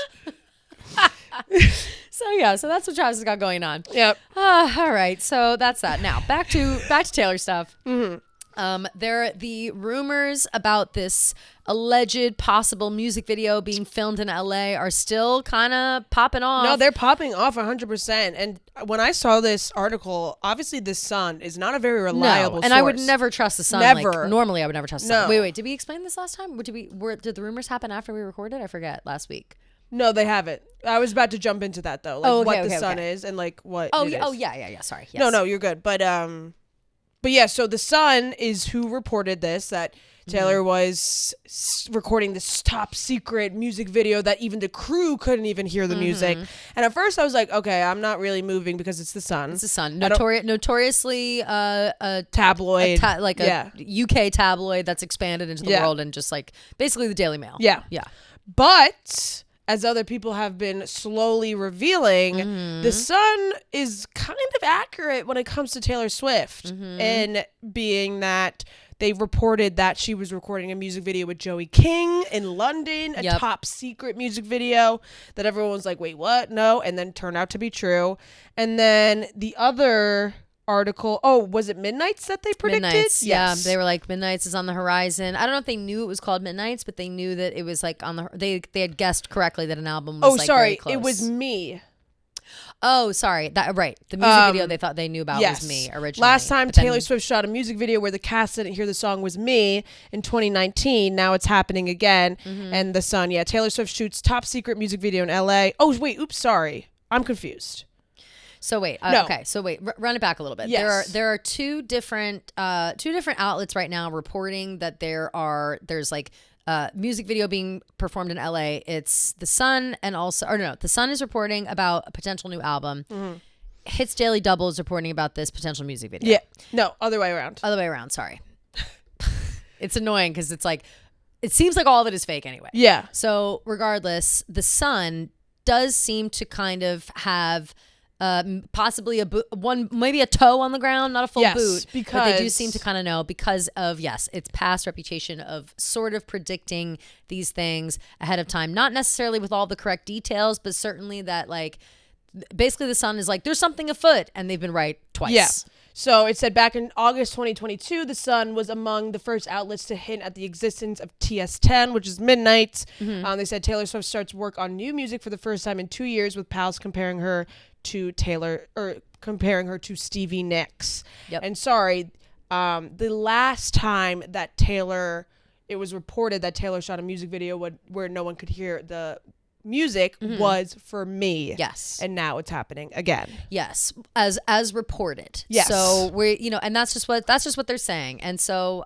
So that's what Travis has got going on. Yep. All right, so that's that. Now back to Taylor stuff. There the rumors about this alleged possible music video being filmed in LA are still kind of popping off. No, they're popping off 100%. And when I saw this article, obviously the Sun is not a very reliable source. And I would never trust the Sun. Never. Normally, I would never trust the Sun. No. Wait, did we explain this last time? Did the rumors happen after we recorded? I forget. Last week. No, they haven't. I was about to jump into that though, like what the Sun is and like what. Oh it yeah. is. Oh yeah. Sorry. Yes. No, you're good. But yeah. So the Sun is who reported this, that Taylor was recording this top secret music video that even the crew couldn't even hear the music. And at first I was like, okay, I'm not really moving because it's the Sun. It's the Sun. Notoriously a tabloid, a UK tabloid that's expanded into the world and just like basically the Daily Mail. Yeah. Yeah. But as other people have been slowly revealing, the Sun is kind of accurate when it comes to Taylor Swift, and being that they reported that she was recording a music video with Joey King in London, a top secret music video that everyone was like, wait, what? No. And then turned out to be true. And then the other article, was it Midnights that they predicted? Midnights, yes. Yeah, they were like Midnights is on the horizon. I don't know if they knew it was called Midnights, but they knew that it was like on the. They had guessed correctly that an album was very close. It was Me. Oh, sorry, that right. The music video they thought they knew about was Me originally. Last time Taylor Swift shot a music video where the cast didn't hear the song was Me in 2019. Now it's happening again, and the Sun. Yeah, Taylor Swift shoots top secret music video in LA. Oh wait, oops, sorry, I'm confused. So wait, okay. So wait, run it back a little bit. Yes. There are two different outlets right now reporting that there's like music video being performed in LA. It's the Sun and the Sun is reporting about a potential new album. Hits Daily Double is reporting about this potential music video. Yeah, no, other way around. Sorry. It's annoying because it's like it seems like all of it is fake anyway. Yeah. So regardless, the Sun does seem to kind of have. Possibly maybe a toe on the ground, not a full boot, because but they do seem to kind of know because of its past reputation of sort of predicting these things ahead of time, not necessarily with all the correct details, but certainly that like basically the Sun is like there's something afoot, and they've been right twice. Yeah. So it said back in August 2022, the Sun was among the first outlets to hint at the existence of TS10, which is Midnights. They said Taylor Swift starts work on new music for the first time in 2 years, with pals comparing her to Stevie Nicks. Yep. And sorry, the last time that it was reported that Taylor shot a music video where no one could hear the music was for Me. Yes. And now it's happening again. Yes. As reported. Yes. So and that's just what they're saying. And so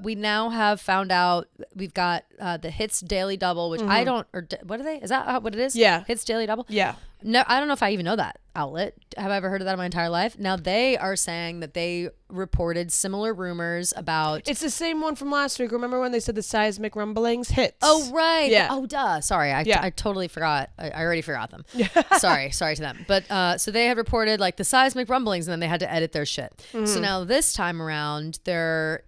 we now have found out we've got the Hits Daily Double, which I don't, or what are they? Is that what it is? Yeah. Hits Daily Double? Yeah. No, I don't know if I even know that outlet. Have I ever heard of that in my entire life? Now they are saying that they reported similar rumors about. It's the same one from last week. Remember when they said the seismic rumblings hits? Oh right. Yeah. Oh duh. Sorry, I totally forgot. I already forgot them. sorry to them. But so they had reported like the seismic rumblings, and then they had to edit their shit. So now this time around, they're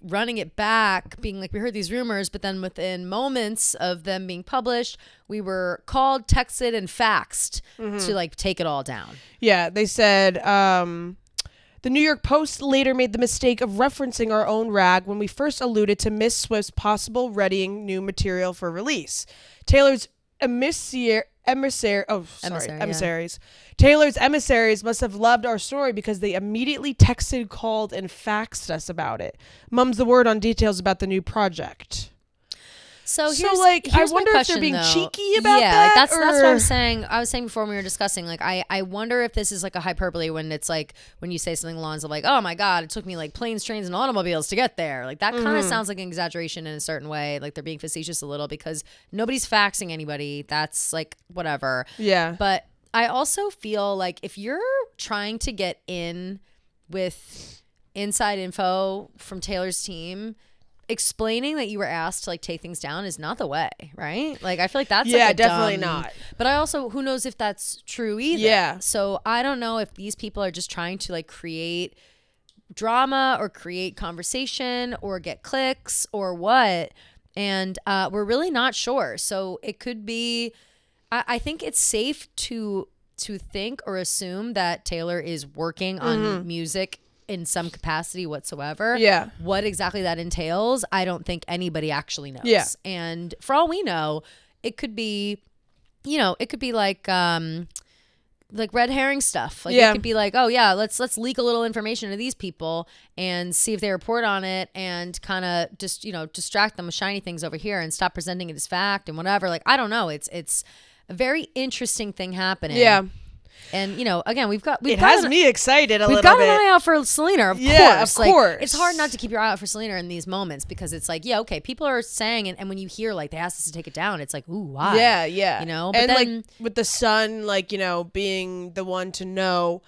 running it back, being like, we heard these rumors, but then within moments of them being published, we were called, texted, and faxed to like take it all down. Yeah, they said the New York Post later made the mistake of referencing our own rag when we first alluded to Miss Swift's possible readying new material for release. Taylor's emissaries. Taylor's emissaries must have loved our story because they immediately texted, called, and faxed us about it. Mum's the word on details about the new project. So here's I wonder if they're being cheeky about that. Yeah, like that's what I was saying. I was saying before when we were discussing, like, I wonder if this is like a hyperbole when it's like when you say something along the lines of like, oh my God, it took me like planes, trains, and automobiles to get there. Like that kind of sounds like an exaggeration in a certain way. Like they're being facetious a little because nobody's faxing anybody. That's like whatever. Yeah. But I also feel like if you're trying to get in with inside info from Taylor's team, explaining that you were asked to like take things down is not the way, right? Like I feel like that's like a definitely dumb, not. But I also, who knows if that's true either. Yeah. So I don't know if these people are just trying to like create drama or create conversation or get clicks or what. And we're really not sure. So it could be, I think it's safe to think or assume that Taylor is working on music in some capacity whatsoever. Yeah. What exactly that entails, I don't think anybody actually knows. Yeah. And for all we know, it could be, it could be like red herring stuff. Like it could be like, oh yeah, let's leak a little information to these people and see if they report on it and kind of just, distract them with shiny things over here and stop presenting it as fact and whatever. Like, I don't know. It's a very interesting thing happening. Yeah. And, again, we've got me excited a little bit. We've got an eye out for Selena, of course. Like, Of course. It's hard not to keep your eye out for Selena in these moments because it's like, yeah, okay, people are saying, and when you hear, like, they asked us to take it down, it's like, ooh, why? Yeah, yeah. But and, then, like, with the son, like, being the one to know,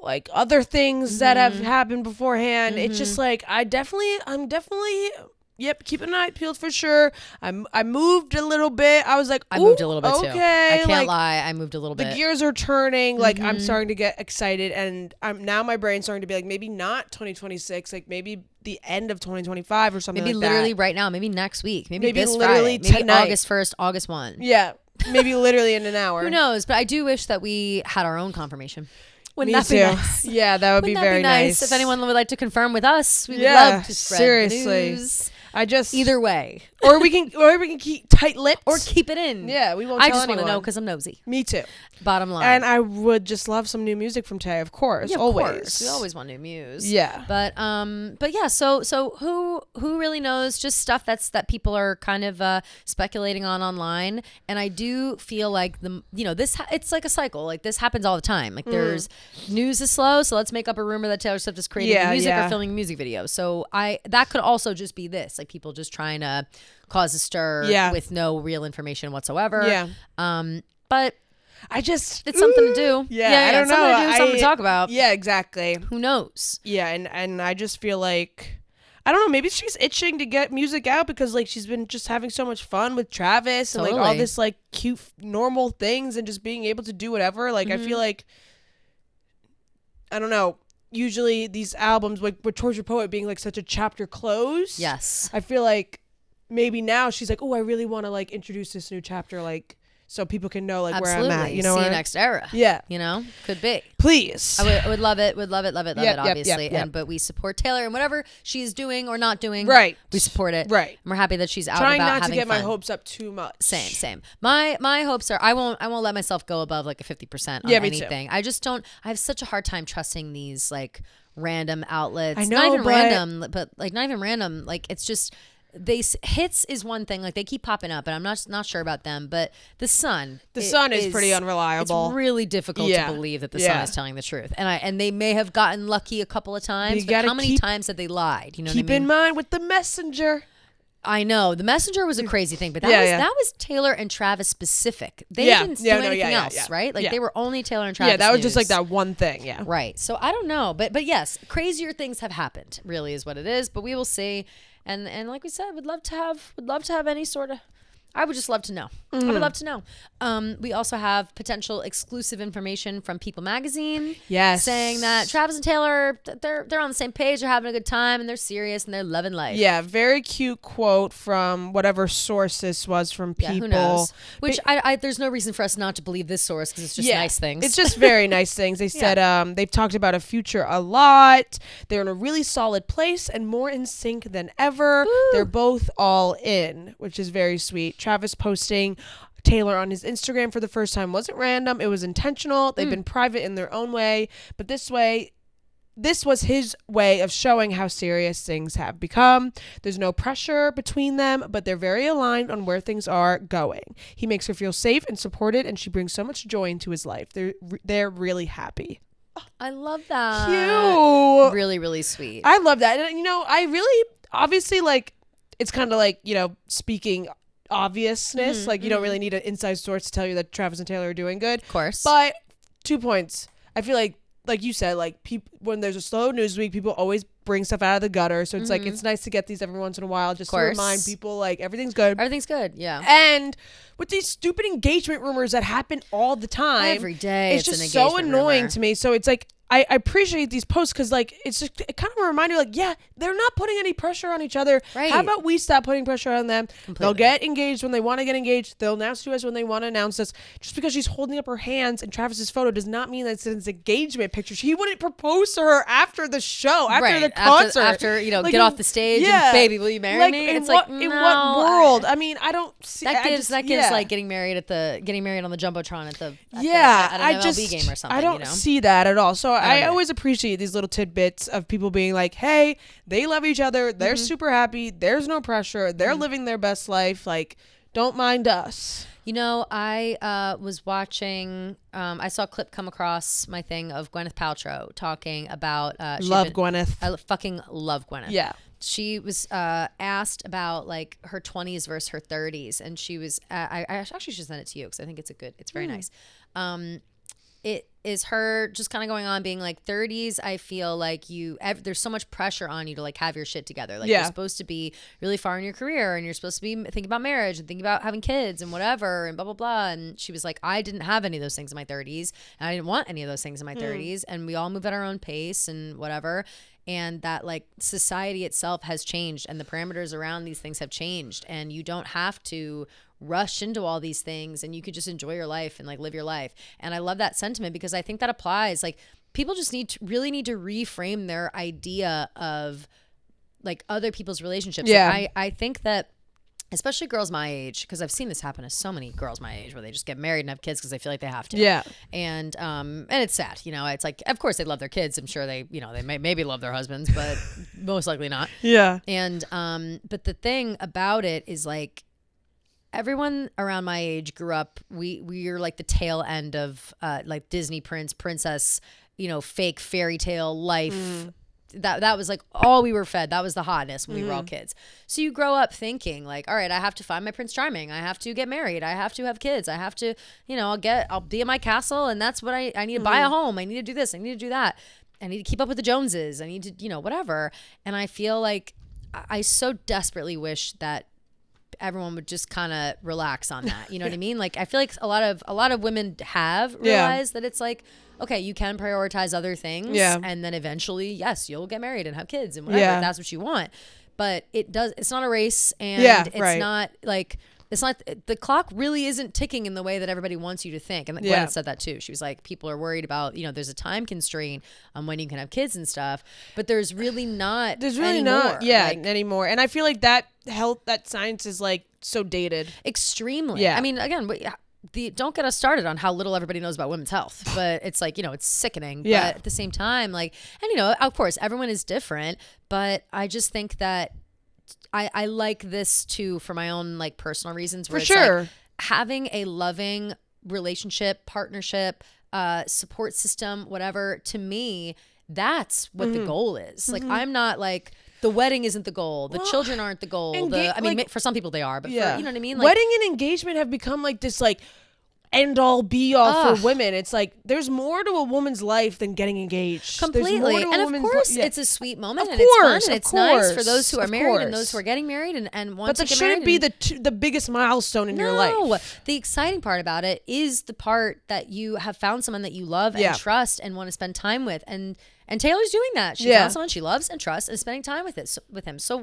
like, other things that have happened beforehand, it's just, like, I'm definitely... Yep, keep an eye peeled for sure. I moved a little bit. I was like, I moved a little bit too. Okay, I can't lie. I moved a little bit. The gears are turning. Like I'm starting to get excited, and now my brain's starting to be like, maybe not 2026. Like maybe the end of 2025 or something. Maybe like literally that. right now. Maybe next week. Maybe this literally Friday. Maybe tonight. August 1st, August 1. Yeah, maybe literally in an hour. Who knows? But I do wish that we had our own confirmation. Wouldn't Me that be too. nice? Yeah, that would be very nice. If anyone would like to confirm with us, we would love to spread the news. Either way, or we can keep tight lips or keep it in. Yeah, we won't. I tell just want to anyone. know because I'm nosy. Me too. Bottom line. And I would just love some new music from Tay, of course. Yeah, of always. course. We always want new music. Yeah. But yeah. So who really knows? Just stuff that people are kind of speculating on online. And I do feel like it's like a cycle. Like this happens all the time. Like there's news is slow, so let's make up a rumor that Taylor Swift is creating music or filming a music video. So that could also just be this, like people just trying to cause a stir with no real information whatsoever. Yeah. But it's something to do. Yeah, I don't know. Something to talk about. Yeah, exactly. Who knows? Yeah, and I just feel like I don't know, maybe she's itching to get music out because like she's been just having so much fun with Travis and like all this like cute normal things and just being able to do whatever. Like I feel like I don't know. Usually these albums, like with Torture Poet being like such a chapter close. Yes. I feel like maybe now she's like, oh, I really want to like introduce this new chapter, like so people can know like Absolutely. where I'm at. You know, see you next era. Yeah. Could be. Please. I would love it. Would love it. Obviously. Yep. But we support Taylor and whatever she's doing or not doing. Right. We support it. Right. And we're happy that she's out Trying about not to having get fun. my hopes up too much. Same. My hopes are I won't let myself go above like a 50% on me anything. too. I just don't. I have such a hard time trusting these like random outlets. I know, not even but random, but like not even random. Like it's just. Hits is one thing, like they keep popping up, and I'm not sure about them. But the Sun is pretty unreliable. It's really difficult to believe that the Sun is telling the truth, and they may have gotten lucky a couple of times. But how many times have they lied? You know, keep what I mean? in mind with the Messenger. I know the Messenger was a crazy thing, but that was Taylor and Travis specific. They didn't do anything else, right? Like they were only Taylor and Travis. Yeah, that was news. just like that one thing. Yeah, right. So I don't know, but yes, crazier things have happened. Really, is what it is. But we will see. And like we said, would love to have any sort of. I would just love to know. I would love to know. We also have potential exclusive information from People Magazine. Yes. Saying that Travis and Taylor, they're on the same page. They're having a good time and they're serious and they're loving life. Yeah. Very cute quote from whatever source this was from People. Yeah, who knows? Which I there's no reason for us not to believe this source because it's just nice things. It's just very nice things. They said they've talked about a future a lot. They're in a really solid place and more in sync than ever. Woo. They're both all in, which is very sweet. Travis posting Taylor on his Instagram for the first time wasn't random. It was intentional. They've been private in their own way, but this was his way of showing how serious things have become. There's no pressure between them, but they're very aligned on where things are going. He makes her feel safe and supported, and she brings so much joy into his life. They're really happy. I love that. Cute. Really, really sweet. I love that. And I really obviously like it's kind of like, speaking obviousness, like you don't really need an inside source to tell you that Travis and Taylor are doing good, of course, but 2 points. I feel like you said, like when there's a slow news week, people always bring stuff out of the gutter, so it's like it's nice to get these every once in a while just to remind people like everything's good. Yeah. And with these stupid engagement rumors that happen all the time every day, it's just so annoying to me. So it's like I appreciate these posts because like it's just it kind of a reminder like they're not putting any pressure on each other. Right. How about we stop putting pressure on them? Completely. They'll get engaged when they want to get engaged. They'll announce to us when they want to announce us. Just because she's holding up her hands in Travis's photo does not mean that it's his engagement picture. He wouldn't propose to her after the show, after the concert, after like, get off the stage. Yeah. And, baby, will you marry me? In what world? I mean, I don't see that gives like getting married on the jumbotron at an MLB game or something. I don't see that at all. So I always appreciate these little tidbits of people being like, hey, they love each other. They're super happy. There's no pressure. They're living their best life. Like, don't mind us. You know, I was watching, I saw a clip come across my thing of Gwyneth Paltrow talking about. Gwyneth. I fucking love Gwyneth. Yeah. She was asked about like her 20s versus her 30s. And she was, I actually should send it to you because I think it's very nice. It is her just kind of going on being like 30s. I feel like there's so much pressure on you to like have your shit together. Like you're supposed to be really far in your career and you're supposed to be thinking about marriage and thinking about having kids and whatever and blah, blah, blah. And she was like, I didn't have any of those things in my 30s and I didn't want any of those things in my 30s. And we all move at our own pace and whatever. And that like society itself has changed and the parameters around these things have changed and you don't have to rush into all these things and you could just enjoy your life and like live your life. And I love that sentiment because I think that applies. Like people just really need to reframe their idea of like other people's relationships. Yeah. Like, I think that especially girls my age, because I've seen this happen to so many girls my age where they just get married and have kids because they feel like they have to. Yeah. And it's sad, you know, it's like, of course they love their kids. I'm sure they, you know, they maybe love their husbands, but most likely not. Yeah. And, but the thing about it is like, everyone around my age grew up, we're like the tail end of like Disney princess, you know, fake fairy tale life. That was like all we were fed. That was the hotness when we were all kids. So you grow up thinking like, all right, I have to find my Prince Charming. I have to get married. I have to have kids. I have to, you know, I'll be in my castle and that's what I need to buy a home. I need to do this. I need to do that. I need to keep up with the Joneses. I need to, you know, whatever. And I feel like I so desperately wish that everyone would just kind of relax on that. You know what I mean? Like, I feel like a lot of women have realized that it's like, okay, you can prioritize other things. Yeah. And then eventually, yes, you'll get married and have kids and whatever, if that's what you want. But it's not a race. And it's not like, the clock really isn't ticking in the way that everybody wants you to think. And Gwyneth said that too. She was like, people are worried about, you know, there's a time constraint on when you can have kids and stuff, but there's really not anymore. Anymore. And I feel like that science is like so dated. Extremely. Yeah. I mean, again, don't get us started on how little everybody knows about women's health, but it's like, you know, it's sickening. Yeah. But at the same time, like, and you know, of course, everyone is different, but I just think that I like this too for my own like personal reasons. Where it's like having a loving relationship, partnership, support system, whatever. To me, that's what the goal is. Like, I'm not like, the wedding isn't the goal. The children aren't the goal. I mean, for some people they are, but for, you know what I mean? Like, wedding and engagement have become like this like end all be all for women. It's like there's more to a woman's life than getting engaged. Completely. And of course it's a sweet moment and it's fun and it's nice for those who are married and those who are getting married and want to get married. But that shouldn't be the biggest milestone in your life. No. The exciting part about it is the part that you have found someone that you love and trust and want to spend time with. And Taylor's doing that. She found someone she loves and trusts and spending time with him. So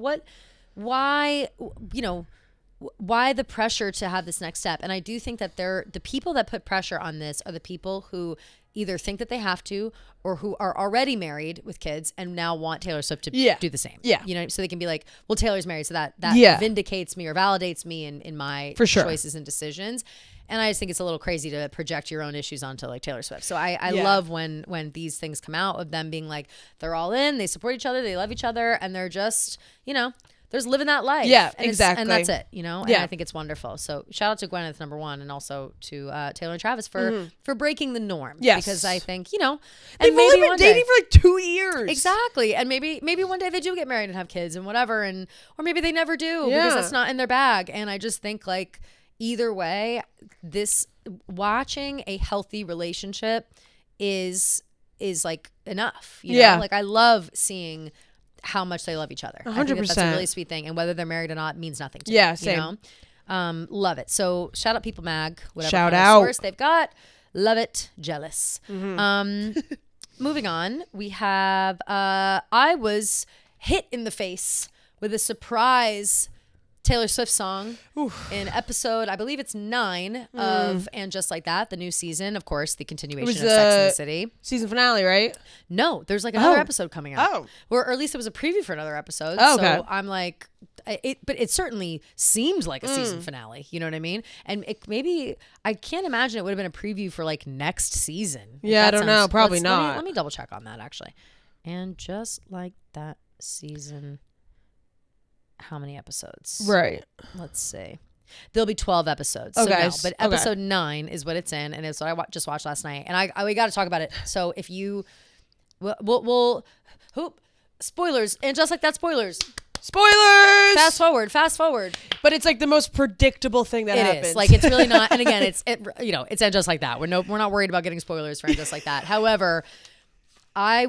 why the pressure to have this next step? And I do think that the people that put pressure on this are the people who either think that they have to or who are already married with kids and now want Taylor Swift to do the same. Yeah. You know, so they can be like, well, Taylor's married, so that vindicates me or validates me in my choices and decisions. And I just think it's a little crazy to project your own issues onto like Taylor Swift. So I love when these things come out of them being like, they're all in, they support each other, they love each other, and they're just, you know, there's living that life. Yeah, and exactly. And that's it, you know? And I think it's wonderful. So shout out to Gwyneth, number one, and also to Taylor and Travis for breaking the norm. Yes. Because I think, you know, they've only been dating for like 2 years. Exactly. And maybe one day they do get married and have kids and whatever, or maybe they never do because that's not in their bag. And I just think like either way, watching a healthy relationship is like enough. You know? Like I love seeing how much they love each other. 100%. I think that's a really sweet thing. And whether they're married or not means nothing to me. Same. You know? Love it. So shout out People Mag, whatever shout out source they've got. Love it. Jealous. moving on, we have I was hit in the face with a surprise Taylor Swift song in episode, I believe it's 9 of And Just Like That, the new season. Of course, the continuation of Sex and the City. Season finale, right? No, there's like another episode coming out. Oh. Or at least it was a preview for another episode. Oh, okay. So I'm like, but it certainly seemed like a season finale. You know what I mean? And maybe, I can't imagine it would have been a preview for like next season. Yeah, I don't know. Probably not. Let me double check on that actually. And Just Like That season. How many episodes? Right. Let's see. There'll be 12 episodes. Okay. So no, but episode 9 is what it's in, and it's what I just watched last night. And we got to talk about it. So if you, we'll spoilers, And Just Like That, spoilers. Spoilers. Fast forward. But it's like the most predictable thing that happens. It is. Like, it's really not. And again, it's And Just Like That. We're not worried about getting spoilers for And Just Like That. However, I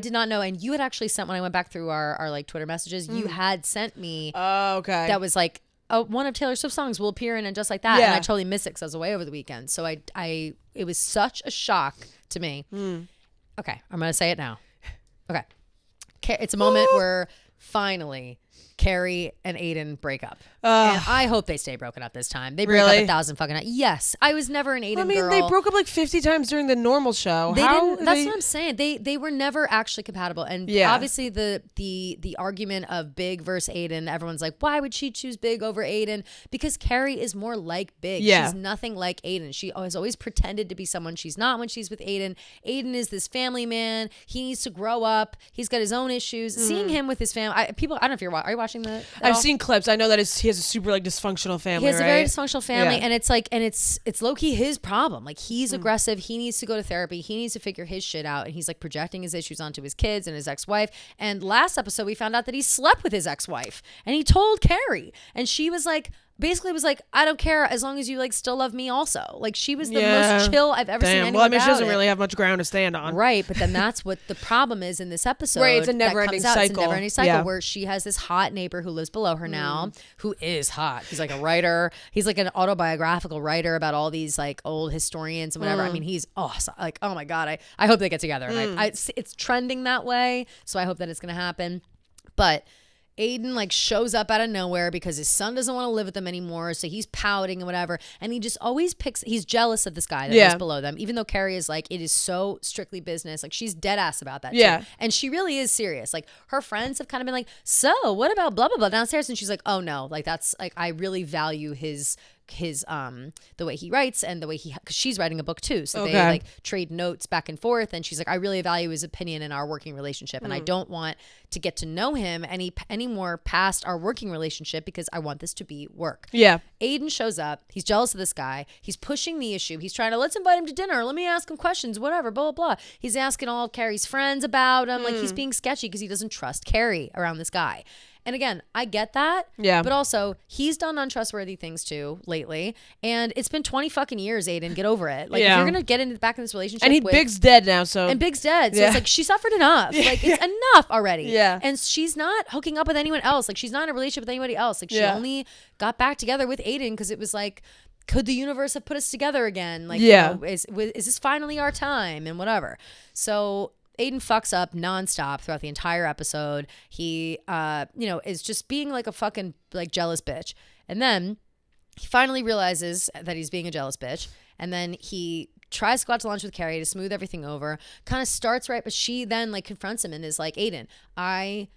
did not know, and you had actually sent, when I went back through our like Twitter messages, you had sent me that was like one of Taylor Swift's songs will appear in And Just Like That, and I totally missed it because I was away over the weekend. So it was such a shock to me. Okay, I'm gonna say it now. Okay, it's a moment where finally Carrie and Aiden break up. And I hope they stay broken up this time. They break up 1,000 fucking times. Yes. I was never an Aiden girl. They broke up like 50 times during the normal show. That's what I'm saying. They were never actually compatible. And obviously the argument of Big versus Aiden, everyone's like, why would she choose Big over Aiden? Because Carrie is more like Big. Yeah. She's nothing like Aiden. She has always pretended to be someone she's not when she's with Aiden. Aiden is this family man. He needs to grow up. He's got his own issues. Seeing him with his family, I don't know if are you watching that? I've seen clips. I know that he has a super like dysfunctional family. He has right? a very dysfunctional family, and it's like, and it's low key his problem. Like, he's aggressive. He needs to go to therapy. He needs to figure his shit out, and he's like projecting his issues onto his kids and his ex-wife. And last episode, we found out that he slept with his ex-wife, and he told Carrie, and she was like, basically was like, I don't care as long as you like still love me also. Like, she was the most chill I've ever seen anyone. Well, I mean, she doesn't really have much ground to stand on. Right, but then that's what the problem is in this episode. Right, it's a never-ending cycle. It's a never-ending cycle where she has this hot neighbor who lives below her now, who is hot. He's like a writer. He's like an autobiographical writer about all these like old historians and whatever. I mean, he's awesome. Like, oh my God, I hope they get together. And it's trending that way, so I hope that it's going to happen. But Aiden like shows up out of nowhere because his son doesn't want to live with them anymore, so he's pouting and whatever, and he just always he's jealous of this guy that lives below them, even though Carrie is like, it is so strictly business. Like, she's dead ass about that too. And she really is serious. Like, her friends have kind of been like, so what about blah blah blah downstairs, and she's like, oh no, like that's like, I really value his the way he writes and the way because she's writing a book too, so they like trade notes back and forth, and she's like, I really value his opinion in our working relationship, and I don't want to get to know him any more past our working relationship because I want this to be work. Aiden shows up, he's jealous of this guy, he's pushing the issue, he's trying to, let's invite him to dinner, let me ask him questions, whatever, blah blah blah. He's asking all of Carrie's friends about him, like he's being sketchy because he doesn't trust Carrie around this guy. And again, I get that. But also, he's done untrustworthy things too lately. And it's been 20 fucking years, Aiden. Get over it. Like, if you're going to get back in this relationship. And Big's dead now, so. And Big's dead. So it's like, she suffered enough. Like, it's enough already. And she's not hooking up with anyone else. Like, she's not in a relationship with anybody else. Like, she only got back together with Aiden because it was like, could the universe have put us together again? Like, you know, is this finally our time and whatever? So Aiden fucks up nonstop throughout the entire episode. He, is just being like a fucking like jealous bitch. And then he finally realizes that he's being a jealous bitch. And then he tries to go out to lunch with Carrie to smooth everything over. Kind of starts right, but she then like confronts him and is like, Aiden, I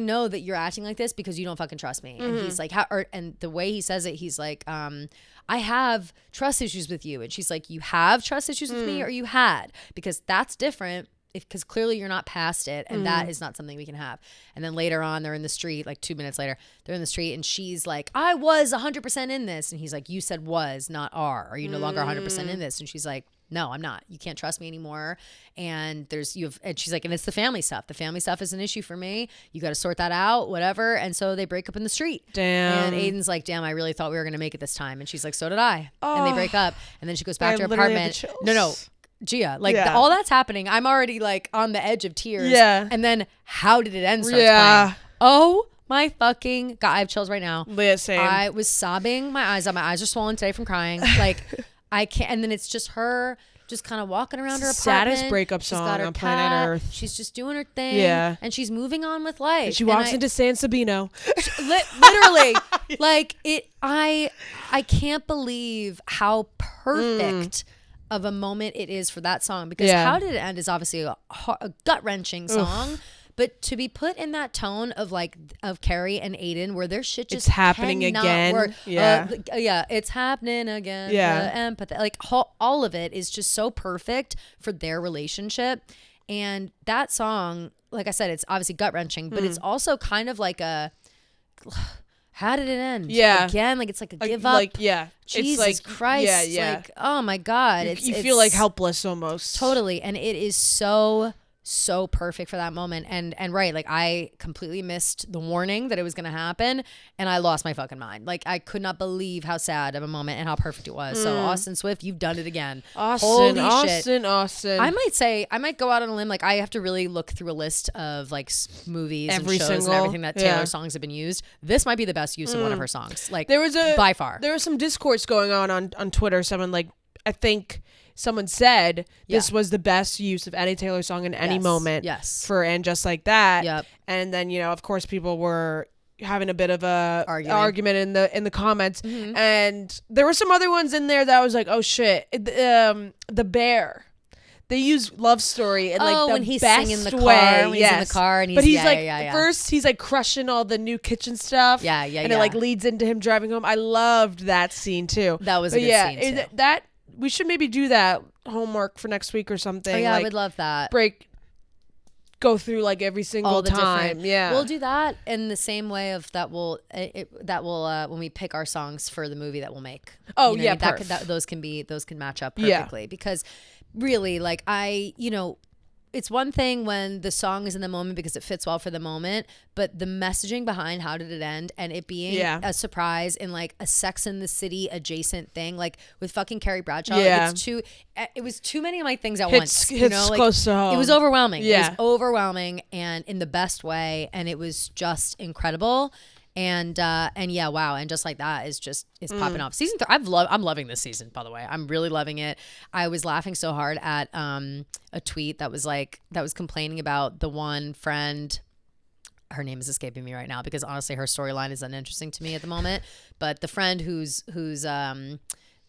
know that you're acting like this because you don't fucking trust me. And he's like, and the way he says it, he's like, I have trust issues with you. And she's like, you have trust issues with me, or you had? Because that's different. Because clearly you're not past it, and that is not something we can have. And then later on, they're in the street, like 2 minutes later, they're in the street, and she's like, I was 100% in this. And he's like, you said was, not are. Are you no longer 100% in this? And she's like, no, I'm not. You can't trust me anymore. And and she's like, and it's the family stuff. The family stuff is an issue for me. You got to sort that out, whatever. And so they break up in the street. Damn. And Aiden's like, damn, I really thought we were going to make it this time. And she's like, so did I. And they break up. And then she goes back to her apartment. No. Gia, like all that's happening, I'm already like on the edge of tears. And then how did it end? Starts playing. Oh my fucking God, I have chills right now. Same. I was sobbing my eyes out. My eyes are swollen today from crying. Like, I can't. And then it's just her just kind of walking around her apartment. Saddest breakup song on planet Earth. She's just doing her thing. Yeah. And she's moving on with life. And she walks into San Sabino. Literally. Like I can't believe how perfect of a moment it is for that song, because How Did It End is obviously a gut-wrenching song. But to be put in that tone of Carrie and Aiden, where their shit just it's happening again. Work. It's happening again. Yeah, empathy, like all of it is just so perfect for their relationship. And that song, like I said, it's obviously gut wrenching, but it's also kind of like a. How did it end? Yeah, again, like it's like a give up. Like Jesus it's like, Christ. Yeah. Like, oh my God, you feel like helpless almost. Totally, and it is so perfect for that moment. And right, like I completely missed the warning that it was going to happen, and I lost my fucking mind. Like I could not believe how sad of a moment and how perfect it was. So Austin Swift, you've done it again. Austin. I might go out on a limb. Like I have to really look through a list of like movies and shows and everything that Taylor's songs have been used. This might be the best use of one of her songs. Like by far. There was some discourse going on Twitter. Someone I think someone said this was the best use of any Taylor song in any moment. Yes. For And Just Like That. Yep. And then, of course, people were having a bit of a argument in the comments. Mm-hmm. And there were some other ones in there that I was like, oh shit. The Bear. They use Love Story in the when he's best singing the car, way. when he's in the car and first he's like crushing all the new kitchen stuff. And it like leads into him driving home. I loved that scene too. That was a good scene too. We should maybe do that homework for next week or something. Oh yeah, I would love that. Go through like every single time. Yeah, we'll do that in the same way of that. When we pick our songs for the movie that we'll make. Oh those can match up perfectly because really, like it's one thing when the song is in the moment because it fits well for the moment, but the messaging behind How Did It End and it being a surprise in like a Sex and the City adjacent thing, like with fucking Carrie Bradshaw. Yeah. It was too many of my things at once. Close to home. It was overwhelming. Yeah. It was overwhelming and in the best way. And it was just incredible. And yeah, wow. And Just Like That is popping off. Season 3, I'm loving this season, by the way. I'm really loving it. I was laughing so hard at a tweet that was complaining about the one friend. Her name is escaping me right now because honestly her storyline is uninteresting to me at the moment. But the friend whose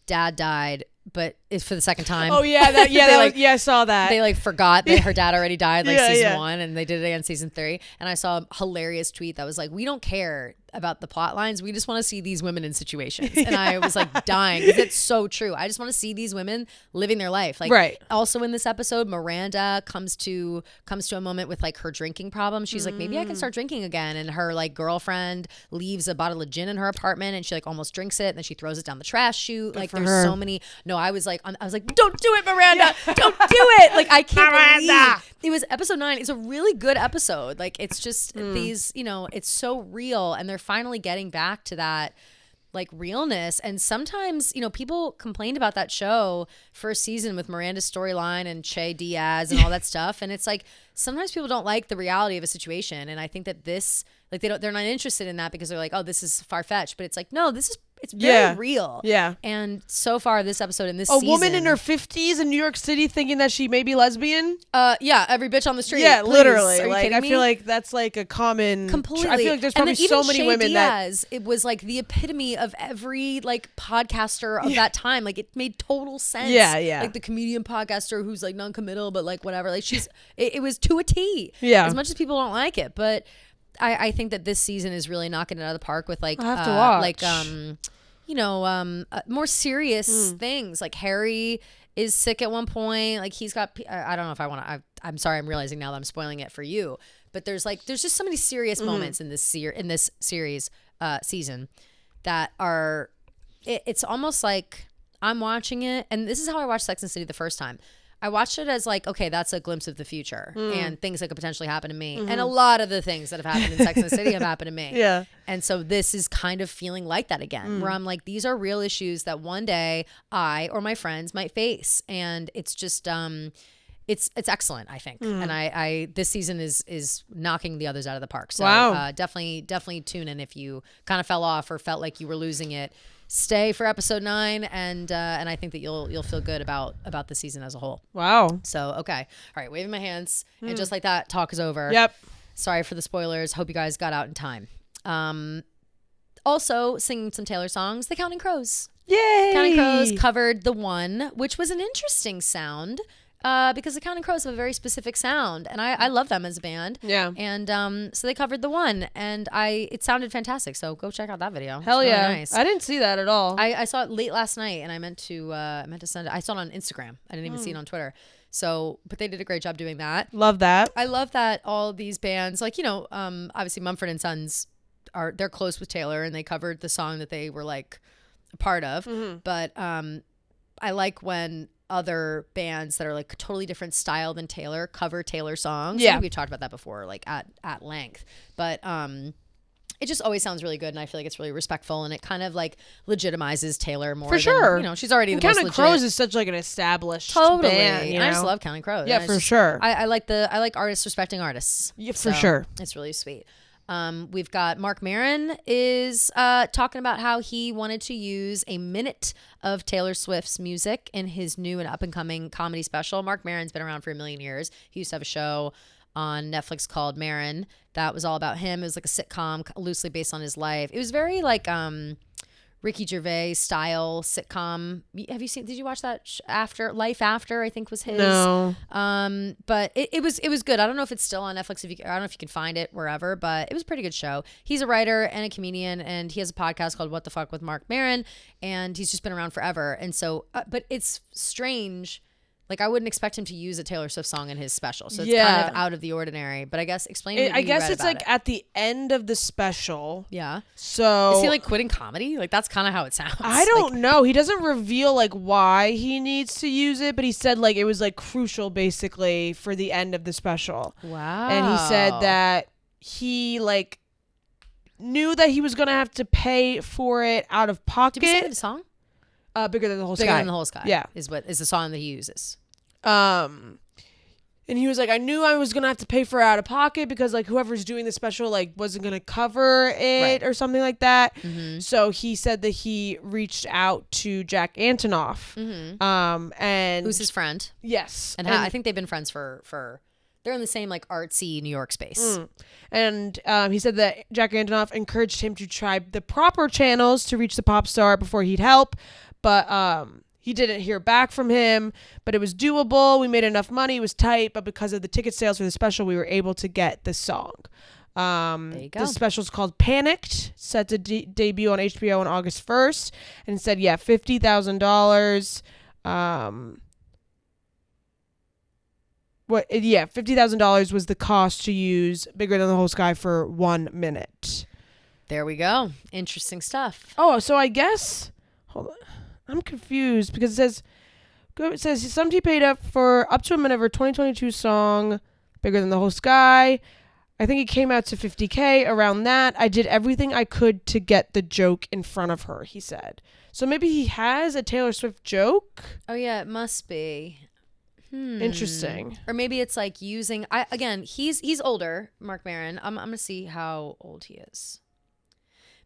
dad died, but it's for the second time. Oh yeah, I saw that. They forgot that her dad already died season 1, and they did it again season 3. And I saw a hilarious tweet that was like, "We don't care about the plot lines. We just want to see these women in situations." And I was like dying because it's so true. I just want to see these women living their life. Also in this episode, Miranda comes to a moment with like her drinking problem. She's like, maybe I can start drinking again. And her like girlfriend leaves a bottle of gin in her apartment, and she like almost drinks it, and then she throws it down the trash chute. Like there's so many. No, I was like, don't do it, Miranda. Don't do it. Like I can't believe it was episode 9. It's a really good episode. Like it's just these, it's so real, and they're finally getting back to that like realness. And sometimes, people complained about that show first season with Miranda's storyline and Che Diaz and all that stuff. And it's like sometimes people don't like the reality of a situation. And I think that this, like they're not interested in that because they're like, oh, this is far fetched. But it's like, no, it's very real. Yeah. And so far this episode in this season. A woman in her 50s in New York City thinking that she may be lesbian? Yeah, every bitch on the street. Yeah, please. literally. Like I feel like that's like a common completely. I feel like there's probably so many women Diaz, it was like the epitome of every like podcaster of that time. Like it made total sense. Yeah. Like the comedian podcaster who's like non-committal but like whatever. Like it was to a T. Yeah. As much as people don't like it, but I think that this season is really knocking it out of the park with like I'll have to watch. Like more serious things. Like Harry is sick at one point. Like he's got, I don't know if I want to, I'm sorry, I'm realizing now that I'm spoiling it for you, but there's just so many serious moments in this series season that are, it's almost like I'm watching it. And this is how I watched Sex and the City the first time. I watched it as like, okay, that's a glimpse of the future and things that could potentially happen to me. And a lot of the things that have happened in Sex and the City have happened to me. Yeah. And so this is kind of feeling like that again, where I'm like, these are real issues that one day I or my friends might face. And it's just, it's excellent, I think. And I this season is knocking the others out of the park. So Wow. definitely tune in if you kind of fell off or felt like you were losing it. Stay for episode 9, and I think that you'll feel good about the season as a whole. Wow. So okay, all right, waving my hands, and just like that, talk is over. Yep. Sorry for the spoilers. Hope you guys got out in time. Also singing some Taylor songs, the Counting Crows. Yay! Counting Crows covered The One, which was an interesting sound. Because the Counting Crows have a very specific sound, and I love them as a band. Yeah. And so they covered The One, and it sounded fantastic. So go check out that video. Hell it's really yeah! nice. I didn't see that at all. I saw it late last night, and I meant to send it. I saw it on Instagram. I didn't even see it on Twitter. So, but they did a great job doing that. Love that. I love that all these bands, like, obviously Mumford and Sons they're close with Taylor, and they covered the song that they were like a part of. But I like when other bands that are like totally different style than Taylor cover Taylor songs. Yeah. I think we've talked about that before, like at length. But it just always sounds really good, and I feel like it's really respectful, and it kind of like legitimizes Taylor more. For sure. She's already the most legit. Counting Crows is such like an established Totally. band. And I just love Counting Crows. Yeah, for sure. I like artists respecting artists. Yeah, for sure. It's really sweet. We've got Mark Maron is talking about how he wanted to use a minute of Taylor Swift's music in his new and up-and-coming comedy special. Mark Maron's been around for a million years. He used to have a show on Netflix called Maron that was all about him. It was like a sitcom loosely based on his life. It was very like Ricky Gervais style sitcom. Did you watch that Life After, I think was his. No. But it was good. I don't know if it's still on Netflix. I don't know if you can find it wherever, but it was a pretty good show. He's a writer and a comedian, and he has a podcast called What the Fuck with Mark Maron, and he's just been around forever. And so, but it's strange. Like, I wouldn't expect him to use a Taylor Swift song in his special. So it's kind of out of the ordinary. But I guess explain what I you guess read it's about like it. at the end of the special. Yeah. So is he like quitting comedy? Like, that's kind of how it sounds. I don't know. He doesn't reveal like why he needs to use it, but he said like it was like crucial basically for the end of the special. Wow. And he said that he like knew that he was going to have to pay for it out of pocket. Did we say the song? Bigger Than the Whole Sky. Bigger Than the Whole Sky. Yeah. Is the song that he uses. And he was like, I knew I was gonna have to pay for it out of pocket because like whoever's doing the special like wasn't gonna cover it or something like that. So he said that he reached out to Jack Antonoff, and who's his friend? Yes, and I think they've been friends for they're in the same like artsy New York space. And he said that Jack Antonoff encouraged him to try the proper channels to reach the pop star before he'd help, but he didn't hear back from him, but it was doable. We made enough money. It was tight, but because of the ticket sales for the special, we were able to get the song. There you go. The special's called Panicked, set to debut on HBO on August 1st, and said, $50,000. $50,000 was the cost to use Bigger Than the Whole Sky for 1 minute. There we go. Interesting stuff. Oh, so I guess, hold on. I'm confused because it says somebody paid up for up to a minute of her 2022 song, Bigger Than the Whole Sky. I think it came out to $50K around that. I did everything I could to get the joke in front of her, he said. So maybe he has a Taylor Swift joke? Oh, yeah, it must be. Interesting. Or maybe it's like using, he's older, Mark Maron. I'm going to see how old he is.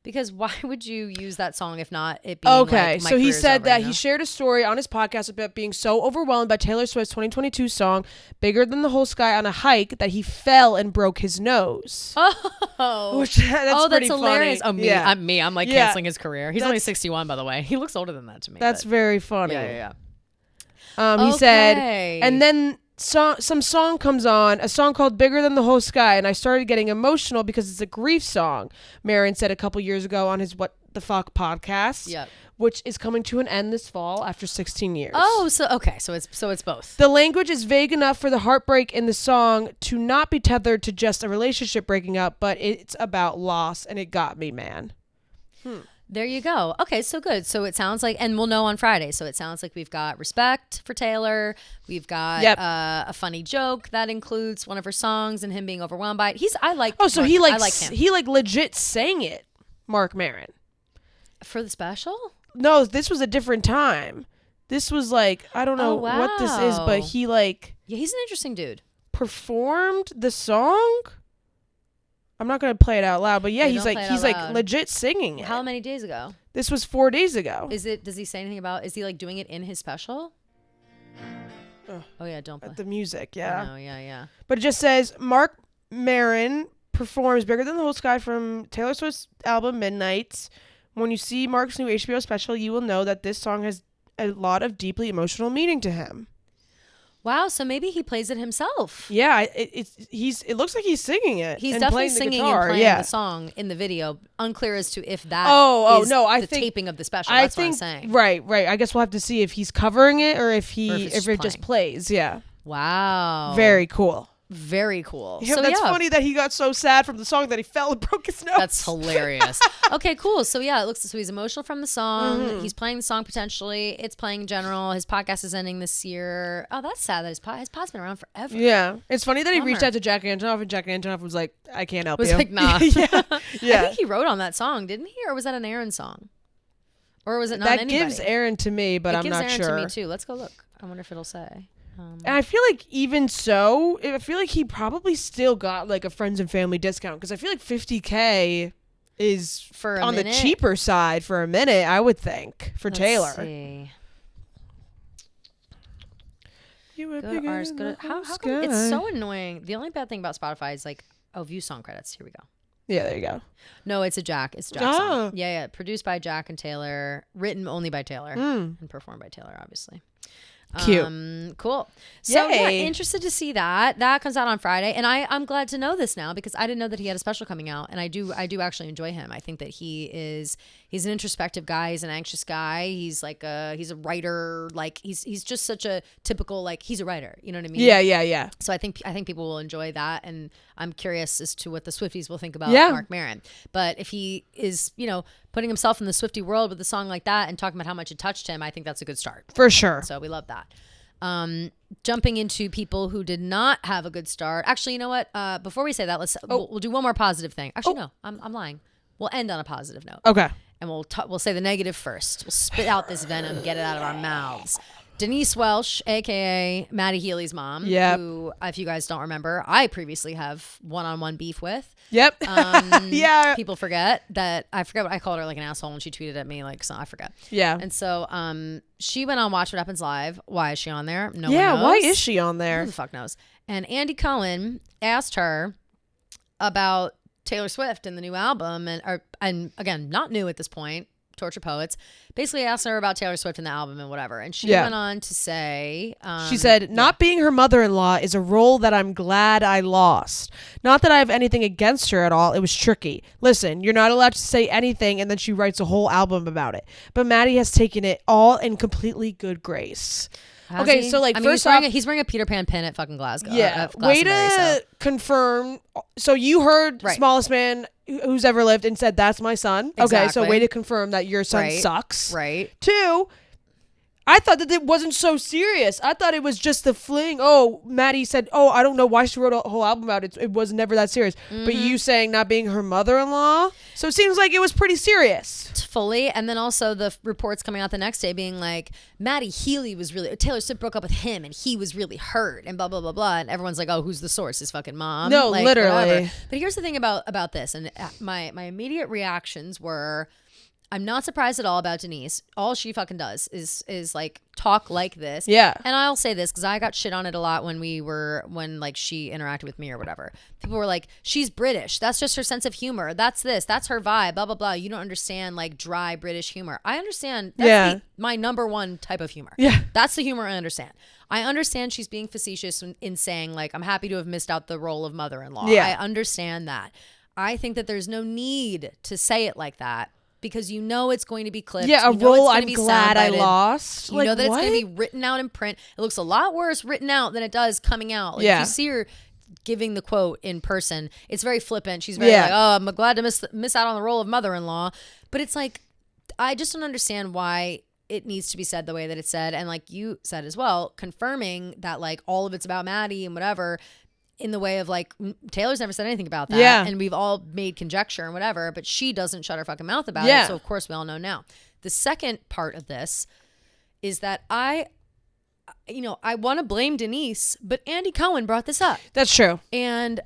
Because why would you use that song if not it being okay? Like, my so he career's said over, that he shared a story on his podcast about being so overwhelmed by Taylor Swift's 2022 song "Bigger Than the Whole Sky" on a hike that he fell and broke his nose. Oh, that's hilarious. Funny. Oh, me, yeah. I'm like canceling his career. He's only 61, by the way. He looks older than that to me. That's very funny. Yeah. He said, and then some song comes on, a song called Bigger Than the Whole Sky, and I started getting emotional because it's a grief song, Maron said a couple years ago on his What the Fuck podcast, which is coming to an end this fall after 16 years. Oh, so it's both. The language is vague enough for the heartbreak in the song to not be tethered to just a relationship breaking up, but it's about loss, and it got me, man. There you go. Okay, so good. So it sounds like, and we'll know on Friday. So it sounds like we've got respect for Taylor. We've got a funny joke that includes one of her songs and him being overwhelmed by it. I like him. He like legit sang it, Mark Maron. For the special? No, this was a different time. This was like, I don't know what this is, but he Yeah, he's an interesting dude. performed the song. I'm not gonna play it out loud, but yeah, Yeah, he's don't like play it out loud. legit singing it. How many days ago? This was 4 days ago. Does he say anything about, is he like doing it in his special? Oh yeah, don't play. The music, yeah. Oh, yeah. But it just says Mark Maron performs Bigger Than the Whole Sky from Taylor Swift's album Midnights. When you see Mark's new HBO special, you will know that this song has a lot of deeply emotional meaning to him. Wow, so maybe he plays it himself. Yeah, it looks like he's singing it. He's and definitely playing the singing guitar. and playing yeah. the song in the video. Unclear as to if that is I the think, taping of the special. That's what I'm saying. Right. I guess we'll have to see if he's covering it or if it's it just plays. Yeah. Wow. Very cool. Very cool. Yeah, so that's funny that he got so sad from the song that he fell and broke his nose. That's hilarious. Okay, cool. So yeah, it looks so he's emotional from the song. Mm-hmm. He's playing the song potentially. It's playing in general. His podcast is ending this year. Oh, that's sad that his pod's been around forever. Yeah. It's funny that he reached Bummer. out to Jack Antonoff and Jack Antonoff was like, I can't help you. Was like, nah. yeah. I think he wrote on that song, didn't he? Or was that an Aaron song? Or was it not that anybody? gives Aaron to me, but I'm not It gives sure. Aaron to me too. Let's go look. I wonder if it'll say. And I feel like even so, I feel like he probably still got like a friends and family discount because I feel like $50K is For a on minute? the cheaper side for a minute, I would think, for Taylor. See. You were Go bigger to ours. than Go the to, how whole come it's sky. so annoying? The only bad thing about Spotify is like, view song credits. Here we go. Yeah, there you go. No, it's a Jack. It's a Jack song. Yeah. Produced by Jack and Taylor. Written only by Taylor. And performed by Taylor, obviously. Cute. Cool. So yeah, Yay. interested to see that. That comes out on Friday. And I'm glad to know this now because I didn't know that he had a special coming out. And I do actually enjoy him. I think that he's an introspective guy. He's an anxious guy. He's like he's a writer. Like he's just such a typical, like he's a writer. You know what I mean? Yeah. So I think people will enjoy that, and I'm curious as to what the Swifties will think about Yeah. Mark Maron. But if he is, putting himself in the Swiftie world with a song like that and talking about how much it touched him, I think that's a good start. For sure. So we love that. Jumping into people who did not have a good start. Actually, you know what? Before we say that, we'll do one more positive thing. Actually, no, I'm lying. We'll end on a positive note. Okay. And we'll say the negative first. We'll spit out this venom, get it out of our mouths. Denise Welsh, aka Maddie Healy's mom, Yep. who, if you guys don't remember, I previously have one-on-one beef with. Yep. Yeah. People forget that I forget what I called her, like an asshole when she tweeted at me, like, so I forget. Yeah. And so she went on Watch What Happens Live. Why is she on there? No Yeah, one knows. why is she on there? Who the fuck knows? And Andy Cohen asked her about Taylor Swift and the new album, and again, not new at this point, Torture Poets, basically asked her about Taylor Swift and the album and whatever. And she went on to say... she said, not being her mother-in-law is a role that I'm glad I lost. Not that I have anything against her at all. It was tricky. Listen, you're not allowed to say anything, and then she writes a whole album about it. But Maddie has taken it all in completely good grace. Has Okay, he? so like I mean, first off, he's wearing a Peter Pan pin at fucking Glasgow. yeah, way Glastonbury, to confirm. So you heard Right. smallest man who's ever lived and said that's my son. Okay, so Exactly. way to confirm that your son Right. sucks. Right. 2, I thought that it wasn't so serious. I thought it was just the fling. Oh, Maddie said, oh, I don't know why she wrote a whole album about it. It was never that serious. But you saying not being her mother-in-law. So it seems like it was pretty serious. Fully. And then also the reports coming out the next day being like, Maddie Healy was really, Taylor Swift broke up with him and he was really hurt and blah, blah, blah, blah. And everyone's like, oh, who's the source? His fucking mom? No, Like, literally. whatever. But here's the thing about this. And my immediate reactions were, I'm not surprised at all about Denise. All she fucking does is like talk like this. Yeah. And I'll say this because I got shit on it a lot when like she interacted with me or whatever. People were like, she's British. That's just her sense of humor. That's this. That's her vibe. Blah, blah, blah. You don't understand like dry British humor. I understand. That's my number one type of humor. Yeah. That's the humor I understand. I understand she's being facetious in saying like, I'm happy to have missed out the role of mother-in-law. Yeah. I understand that. I think that there's no need to say it like that. Because it's going to be clipped. Yeah, a You know role it's I'm gonna be glad I soundbited. lost. You Like, know that what? it's going to be written out in print. It looks a lot worse written out than it does coming out. Like, Yeah. if you see her giving the quote in person, it's very flippant. She's very like, oh, I'm glad to miss out on the role of mother-in-law. But it's like, I just don't understand why it needs to be said the way that it's said. And like you said as well, confirming that like all of it's about Maddie and whatever, in the way of like, Taylor's never said anything about that. Yeah. And we've all made conjecture and whatever, but she doesn't shut her fucking mouth about Yeah. it. So of course we all know now. The second part of this is that I I want to blame Denise, but Andy Cohen brought this up. That's true. And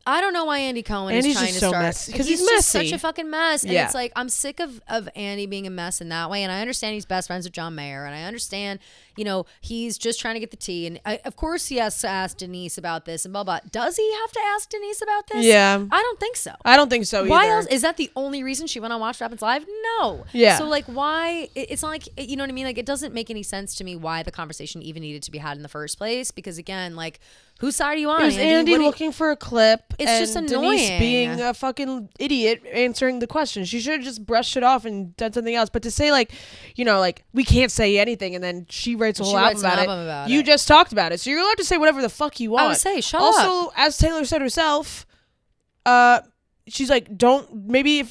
I don't know why Andy Cohen Andy's is trying just to so start. messy, because he's he's just messy. such a fucking mess. And Yeah. it's like, I'm sick of Andy being a mess in that way. And I understand he's best friends with John Mayer. And I understand, he's just trying to get the tea. And of course he has to ask Denise about this and blah, blah. Does he have to ask Denise about this? Yeah. I don't think so. I don't think so either. Why else? Is that the only reason she went on Watch What Happens Live? No. Yeah. So, like, why? It's not like, you know what I mean? Like, it doesn't make any sense to me why the conversation even needed to be had in the first place. Because, again, like, whose side are you on? It was Andy looking for a clip. It's and just annoying. Denise being a fucking idiot answering the question. She should have just brushed it off and done something else. But to say like we can't say anything, and then she writes a whole album about it. You just talked about it, so you're allowed to say whatever the fuck you want. I would say, shut up. up. Also, as Taylor said herself, she's like, maybe if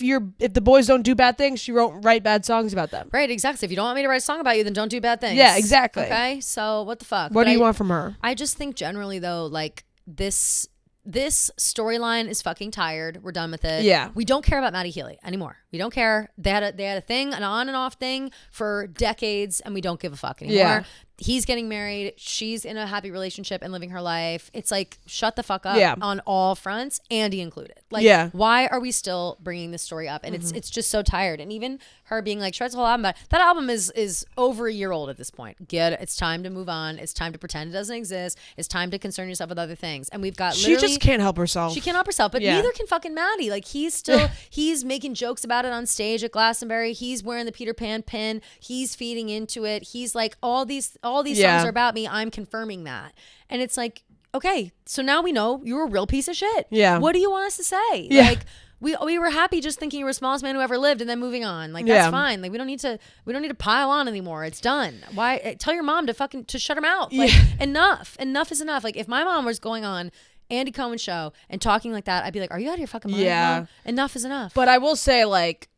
the boys don't do bad things, she won't write bad songs about them. Right, exactly. If you don't want me to write a song about you, then don't do bad things. Yeah, exactly. Okay, so what the fuck? What do you want from her? I just think generally though, like this storyline is fucking tired. We're done with it. Yeah. We don't care about Maddie Healy anymore. We don't care. They had a thing, an on and off thing for decades, and we don't give a fuck anymore. Yeah. He's getting married. She's in a happy relationship and living her life. It's like, shut the fuck up on all fronts, Andy included. Like, why are we still bringing this story up? And it's just so tired. And even her being like, she writes a whole album about it. That album is over a year old at this point. It's time to move on. It's time to pretend it doesn't exist. It's time to concern yourself with other things. And we've got She just can't help herself. She can't help herself, but neither can fucking Maddie. Like, he's making jokes about it on stage at Glastonbury. He's wearing the Peter Pan pin. He's feeding into it. He's like, all these songs are about me. I'm confirming that. And it's like, okay, so now we know you're a real piece of shit. Yeah. What do you want us to say? Yeah. Like, we were happy just thinking you were the smallest man who ever lived and then moving on. Like, that's fine. Like, we don't need to pile on anymore. It's done. Why? Tell your mom to shut her mouth. Like, enough is enough. Like, if my mom was going on Andy Cohen's show and talking like that, I'd be like, are you out of your fucking mind? Yeah. Mom? Enough is enough. But I will say, like,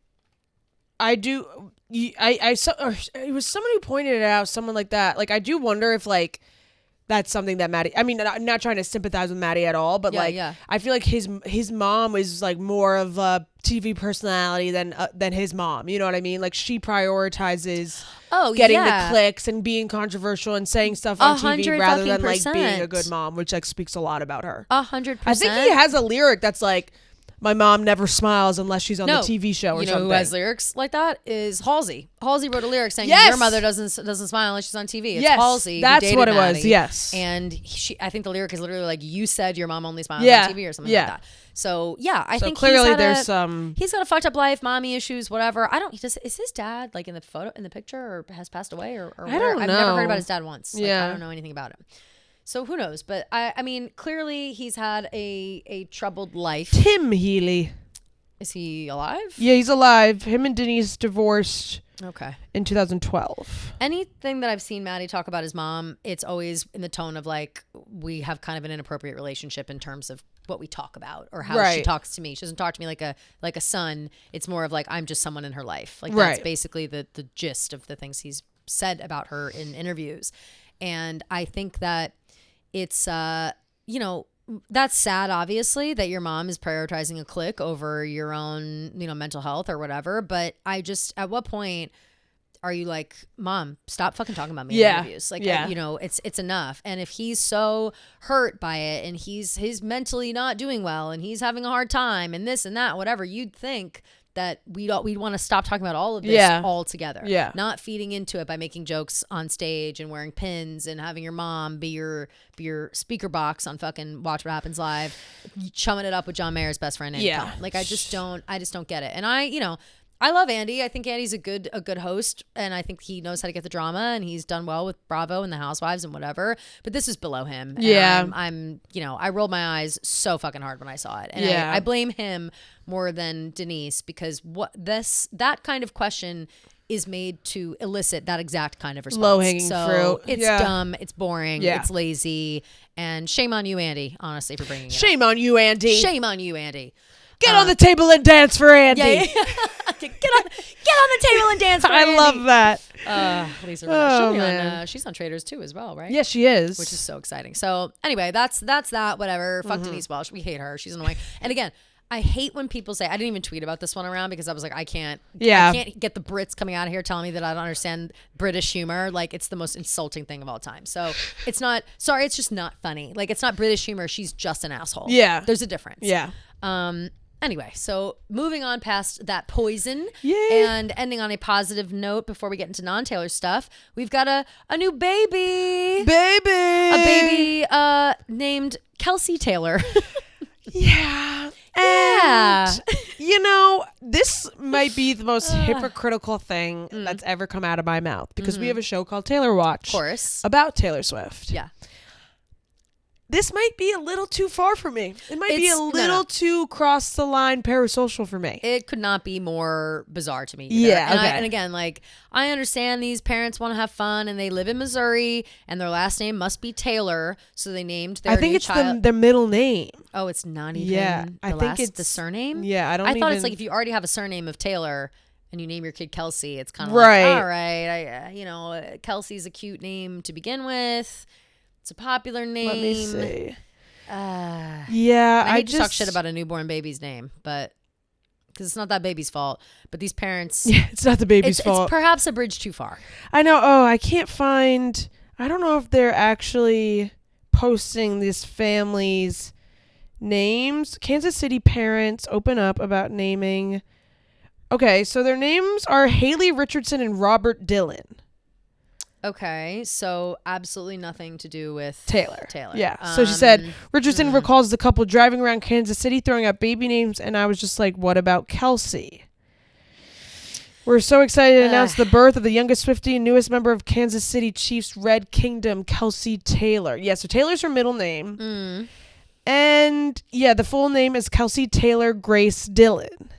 it was someone who pointed it out, someone like that. Like, I do wonder if, like, that's something that Maddie, I mean, I'm not trying to sympathize with Maddie at all, but I feel like his mom is like more of a TV personality than his mom. You know what I mean? Like, she prioritizes getting the clicks and being controversial and saying stuff on TV rather than like being a good mom, which like speaks a lot about her. 100%. I think he has a lyric that's like, my mom never smiles unless she's on the TV show or something. You know who has lyrics like that is Halsey. Halsey wrote a lyric saying your mother doesn't smile unless she's on TV. It's Halsey. That's what it was. Yes. And I think the lyric is literally like, you said your mom only smiles on TV or something like that. So I think clearly he's got a fucked up life, mommy issues, whatever. Is his dad like in the picture or has passed away or I don't know. I've never heard about his dad once. Like, yeah. I don't know anything about him. So who knows? But I mean, clearly he's had a troubled life. Tim Healy. Is he alive? Yeah, he's alive. Him and Denise divorced. Okay. In 2012. Anything that I've seen Maddie talk about his mom, it's always in the tone of like, we have kind of an inappropriate relationship in terms of what we talk about or how she talks to me. She doesn't talk to me like a son. It's more of like, I'm just someone in her life. Like, that's basically the gist of the things he's said about her in interviews. And I think that it's, that's sad, obviously, that your mom is prioritizing a click over your own, mental health or whatever. But at what point are you like, Mom, stop fucking talking about me in interviews? Like, it's enough. And if he's so hurt by it and he's mentally not doing well and he's having a hard time and this and that, whatever, you'd think that we'd want to stop talking about all of this altogether. Yeah. Not feeding into it by making jokes on stage and wearing pins and having your mom be your speaker box on fucking Watch What Happens Live, chumming it up with John Mayer's best friend. Andy Cohen. Like, I just don't get it. And I love Andy. I think Andy's a good host, and I think he knows how to get the drama, and he's done well with Bravo and the Housewives and whatever. But this is below him. And I'm I rolled my eyes so fucking hard when I saw it, and I blame him more than Denise, because that kind of question is made to elicit that exact kind of response. Low-hanging fruit. It's dumb. It's boring. It's lazy. And shame on you, Andy, honestly, for bringing it up. Shame on you, Andy. Shame on you, Andy. Get on the table and dance for Andy. Yeah. Get on the table and dance for Andy. I love that. Lisa, she's on Traders too as well, right? Yes, she is. Which is so exciting. So anyway, that's that. Whatever. Fuck Denise Welch. We hate her. She's annoying. And again, I hate when people say, I didn't even tweet about this one around because I was like, I can't get the Brits coming out of here telling me that I don't understand British humor. Like, it's the most insulting thing of all time. So it's just not funny. Like, it's not British humor. She's just an asshole. Yeah. There's a difference. Yeah. Anyway, so moving on past that poison. Yay. And ending on a positive note before we get into non-Taylor stuff, we've got a new baby. A baby named Kelsey Taylor. Yeah. And, you know, this might be the most hypocritical thing that's ever come out of my mouth because we have a show called Taylor Watch. Of course. About Taylor Swift. Yeah. This might be a little too far for me. It might be a little too cross the line parasocial for me. It could not be more bizarre to me either. Yeah. And again, like, I understand these parents want to have fun and they live in Missouri and their last name must be Taylor. So they named their new child. their middle name. Oh, it's not even the surname? Yeah, I thought it's like if you already have a surname of Taylor and you name your kid Kelsey, it's kind of like, all right, Kelsey's a cute name to begin with. It's a popular name. Let me see. I hate to talk shit about a newborn baby's name, but because it's not that baby's fault. But these parents, it's not the baby's fault. It's perhaps a bridge too far. I know. Oh, I can't find. I don't know if they're actually posting this family's names. Kansas City parents open up about naming. Okay, so their names are Haley Richardson and Robert Dillon. Okay, so absolutely nothing to do with Taylor. Yeah. So So she said, Richardson recalls the couple driving around Kansas City throwing out baby names, and I was just like, what about Kelsey? We're so excited to announce the birth of the youngest Swiftie and newest member of Kansas City Chiefs Red Kingdom, Kelsey Taylor. Yeah, so Taylor's her middle name. And, yeah, the full name is Kelsey Taylor Grace Dillon.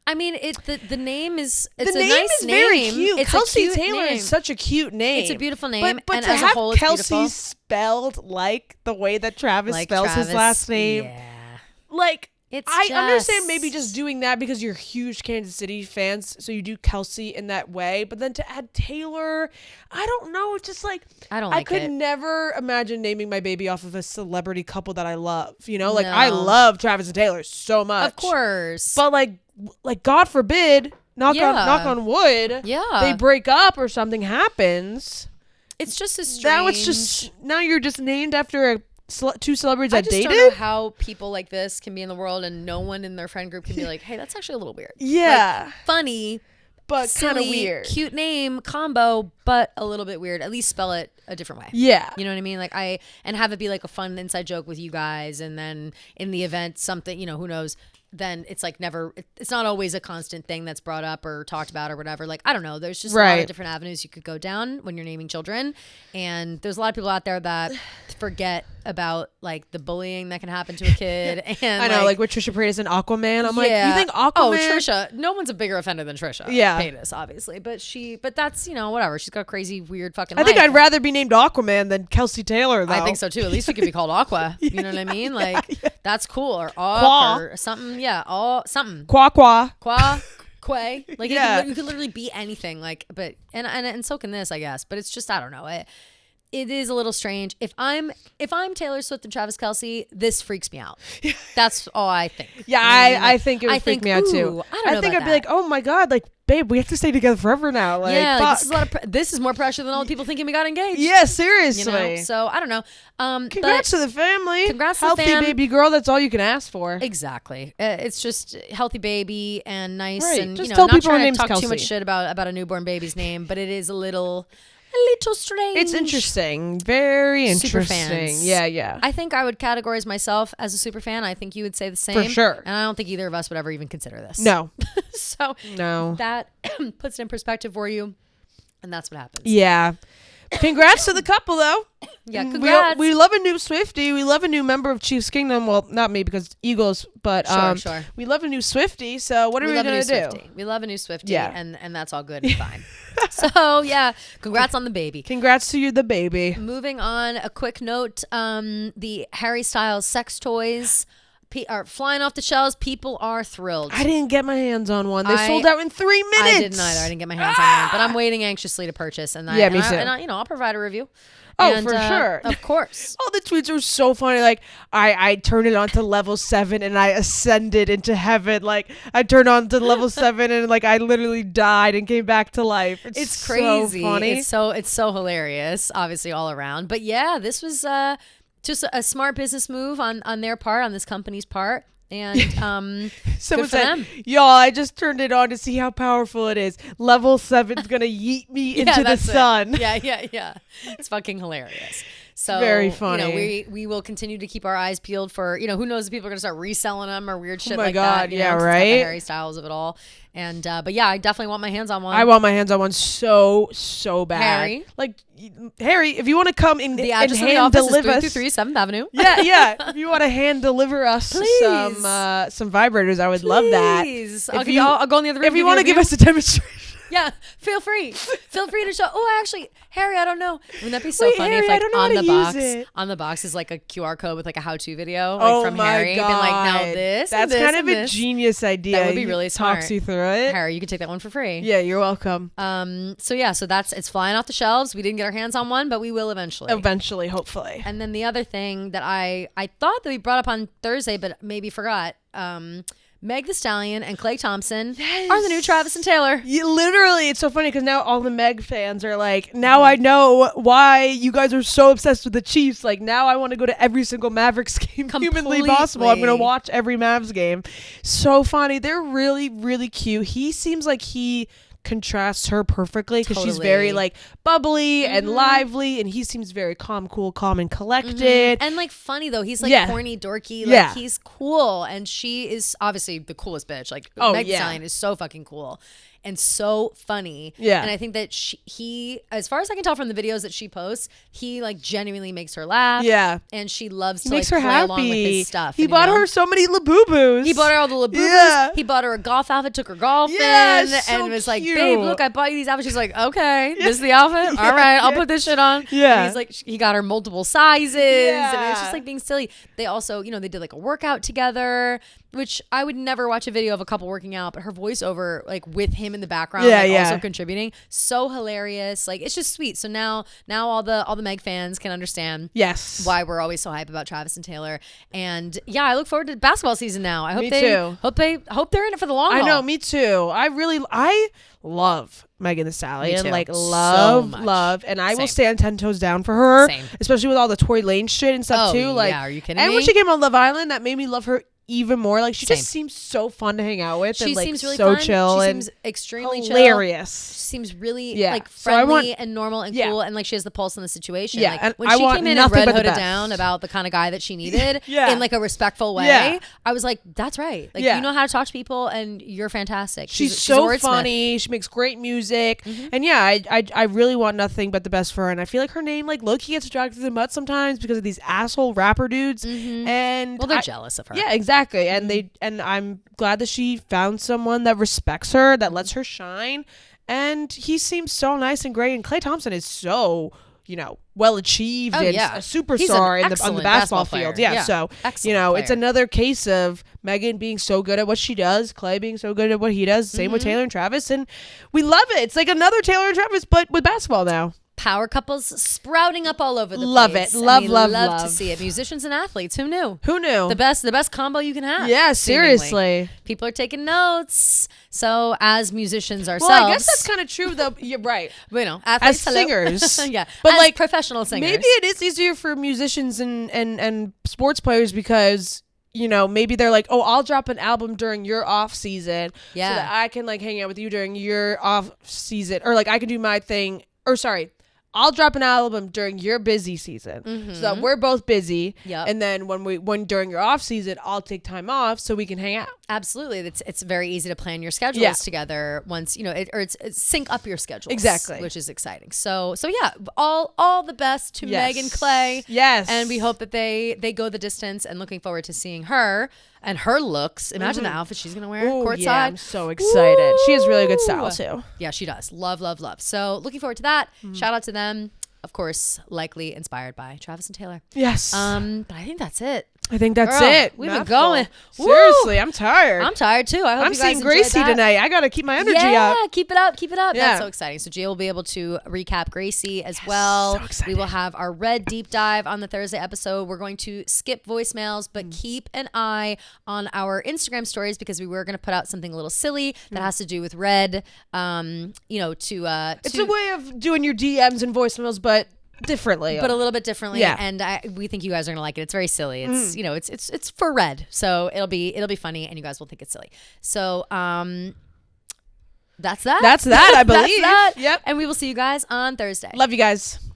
I mean, the name is a name nice is name. very cute. It's Kelsey a cute Taylor name. is such a cute name. It's a beautiful name, but and to as have a whole, it's Kelsey beautiful. spelled like the way that Travis Like spells his Travis, last name, Like, I understand maybe just doing that because you're huge Kansas City fans, so you do Kelsey in that way. But then to add Taylor, I don't know. It's just like I could never imagine naming my baby off of a celebrity couple that I love. You know, like I love Travis and Taylor so much, of course. But like God forbid, knock on wood, they break up or something happens. It's just as strange. Now you're just named after two celebrities I dated. I just don't know how people like this can be in the world and no one in their friend group can be like, hey, that's actually a little weird. Yeah. Like, funny, but kind of weird. Cute name combo, but a little bit weird. At least spell it a different way. Yeah. You know what I mean? Like and have it be like a fun inside joke with you guys. And then in the event, something, who knows, then it's like it's not always a constant thing that's brought up or talked about or whatever. Like, I don't know. There's just a lot of different avenues you could go down when you're naming children. And there's a lot of people out there that forget about like the bullying that can happen to a kid. And I know, like with Trisha Paytas and Aquaman. I'm like, you think Aquaman? Oh, Trisha. No one's a bigger offender than Trisha. Yeah. Paytas, obviously. But that's, whatever. She's got a crazy, weird fucking life. I think I'd rather be named Aquaman than Kelsey Taylor, though. I think so, too. At least we could be called Aqua. You know what I mean? Like, that's cool. Or Aqua or something. Yeah. Something. Qua. Quay. Like, you could literally be anything. Like, but, and so can this, I guess. But it's just, I don't know. It is a little strange. If I'm Taylor Swift and Travis Kelce, this freaks me out. That's all I think. Yeah, I think it would freak me out too. I think I'd be like, oh my God, like, babe, we have to stay together forever now. Like, like, this is more pressure than all the people thinking we got engaged. Yeah, seriously. So I don't know. Congrats to the family. Congrats to the fam. Healthy baby girl. That's all you can ask for. Exactly. It's just healthy baby and nice, and just tell not people her trying name's to talk Kelsey. too much shit about a newborn baby's name, but it is a little strange. It's interesting. Very interesting. Super fans. Yeah. I think I would categorize myself as a super fan. I think you would say the same. For sure. And I don't think either of us would ever even consider this. No. So no. That puts it in perspective for you. And that's what happens. Yeah. Congrats to the couple, though. Yeah, congrats. We love a new Swiftie. We love a new member of Chiefs Kingdom. Well, not me because Eagles, but sure. We love a new Swiftie. So what are we going to do? We love a new Swiftie, and that's all good and fine. So yeah, congrats on the baby. Congrats to you, the baby. Moving on, a quick note: the Harry Styles sex toys. are flying off the shelves. People are thrilled. I didn't get my hands on one. They sold out in 3 minutes. I didn't either. I didn't get my hands on one, but I'm waiting anxiously to purchase. And me too. I'll provide a review. Oh, for sure. Of course. All the tweets are so funny. Like, I turned it on to level 7 and I ascended into heaven. Like, I turned on to level 7 and like I literally died and came back to life. It's crazy. So funny. It's so hilarious, obviously all around. But yeah, this was just a smart business move on their part, on this company's part. And someone said, y'all, I just turned it on to see how powerful it is. Level 7's gonna yeet me into the sun. Yeah. It's fucking hilarious. So very funny. We will continue to keep our eyes peeled for, who knows if people are gonna start reselling them or weird shit my like God, that. Yeah, right. Right. The Harry Styles of it all. And but yeah, I definitely want my hands on one. I want my hands on one so bad. Harry, Harry, if you want to come in the address and of the hand office deliver is 323 7th Avenue. Yeah. If you want to hand deliver us Please. some vibrators, I would love that. Please, I'll go in the other room. If you want to give us a demonstration. Yeah, feel free to show. Oh, actually, Harry, I don't know. Wouldn't that be so funny Harry, if like on the box is like a QR code with like a how-to video from Harry, God. being like, now this. That's and this, kind of and a this. genius idea. That would be really smart. Talks you through it. Harry, you can take that one for free. Yeah, you're welcome. So it's flying off the shelves. We didn't get our hands on one, but we will eventually. Eventually, hopefully. And then the other thing that I thought that we brought up on Thursday, but maybe forgot. Meg Thee Stallion and Klay Thompson are the new Travis and Taylor. Literally, it's so funny because now all the Meg fans are like, now I know why you guys are so obsessed with the Chiefs. Like, now I want to go to every single Mavericks game humanly possible. I'm going to watch every Mavs game. So funny. They're really, really cute. He seems like he contrasts her perfectly because she's very like bubbly and lively, and he seems very calm and collected and like funny though. He's like corny, dorky, like he's cool, and she is obviously the coolest bitch. Like Meg Thee Stallion is so fucking cool and so funny. Yeah. And I think that he, as far as I can tell from the videos that she posts, he like genuinely makes her laugh. Yeah. And she loves to makes like her play happy. along with his stuff. He bought her so many Labubu's. He bought her all the Labubu's. Yeah. He bought her a golf outfit, took her golfing, and was like, babe, look, I bought you these outfits. She's like, okay, this is the outfit? All right, I'll put this shit on. Yeah. And he's like, he got her multiple sizes. Yeah. And it's just like being silly. They also, they did like a workout together, which I would never watch a video of a couple working out, but her voiceover, like with him in the background, also contributing, so hilarious. Like it's just sweet. So now all the Meg fans can understand why we're always so hype about Travis and Taylor. And yeah, I look forward to basketball season now. I hope hope they're in it for the long haul. I know, me too. I love Megan Thee Stallion. Like love, and I will stand 10 toes down for her. Same. Especially with all the Tory Lanez shit and stuff too. Like, are you kidding me? And when she came on Love Island, that made me love her even more. Like she just seems so fun to hang out with. She and, like, seems really so fun. chill. She and seems extremely hilarious. She seems really like friendly and normal and cool, and like she has the pulse on the situation. Yeah, like and when she came in and red hooded down about the kind of guy that she needed in like a respectful way, I was like, that's right. Like you know how to talk to people, and you're fantastic. She's so funny. She makes great music, and I really want nothing but the best for her. And I feel like her name like low-key gets dragged through the mud sometimes because of these asshole rapper dudes, and they're jealous of her. Yeah, exactly, and I'm glad that she found someone that respects her, that lets her shine, and he seems so nice and great. And Klay Thompson is so well achieved and a superstar on the basketball field. Yeah, so it's another case of Megan being so good at what she does, Klay being so good at what he does. Same with Taylor and Travis, and we love it. It's like another Taylor and Travis, but with basketball now. Power couples sprouting up all over the love place. Love it. Love to see it. Musicians and athletes. Who knew? The best combo you can have. Yeah, seriously. People are taking notes. So as musicians ourselves. Well, I guess that's kind of true though. You're right. Athletes, as singers. But as like professional singers. Maybe it is easier for musicians and sports players because maybe they're like, oh, I'll drop an album during your off season so that I can like hang out with you during your off season, or like I can do my thing, or sorry, I'll drop an album during your busy season so that we're both busy. Yep. And then when during your off season, I'll take time off so we can hang out. Absolutely. It's very easy to plan your schedules together once, it's sync up your schedules. Exactly. Which is exciting. So yeah, all the best to Meg and Klay. Yes. And we hope that they go the distance, and looking forward to seeing her and her looks. Imagine the outfit she's going to wear courtside. Yeah, I'm so excited. Ooh. She has really good style too. Yeah, she does. Love. So looking forward to that. Shout out to them. Of course, likely inspired by Travis and Taylor. Yes. But I think that's it. I think that's Girl, it. we've been Mouthful. going. Seriously, I'm tired. I'm tired too. I hope I'm you guys seeing enjoyed Gracie that. tonight. I got to keep my energy Yeah, up. keep it up. Keep it up. Yeah. That's so exciting. So Gia will be able to recap Gracie as well. so excited. We will have our Red deep dive on the Thursday episode. We're going to skip voicemails, but keep an eye on our Instagram stories because we were going to put out something a little silly that has to do with Red. It's a way of doing your DMs and voicemails, but differently. But a little bit differently, Yeah. and we think you guys are gonna like it. It's very silly. It's it's for Red, so it'll be funny, and you guys will think it's silly. So that's that. That's that, I believe. That's that. Yep. And we will see you guys on Thursday. Love you guys.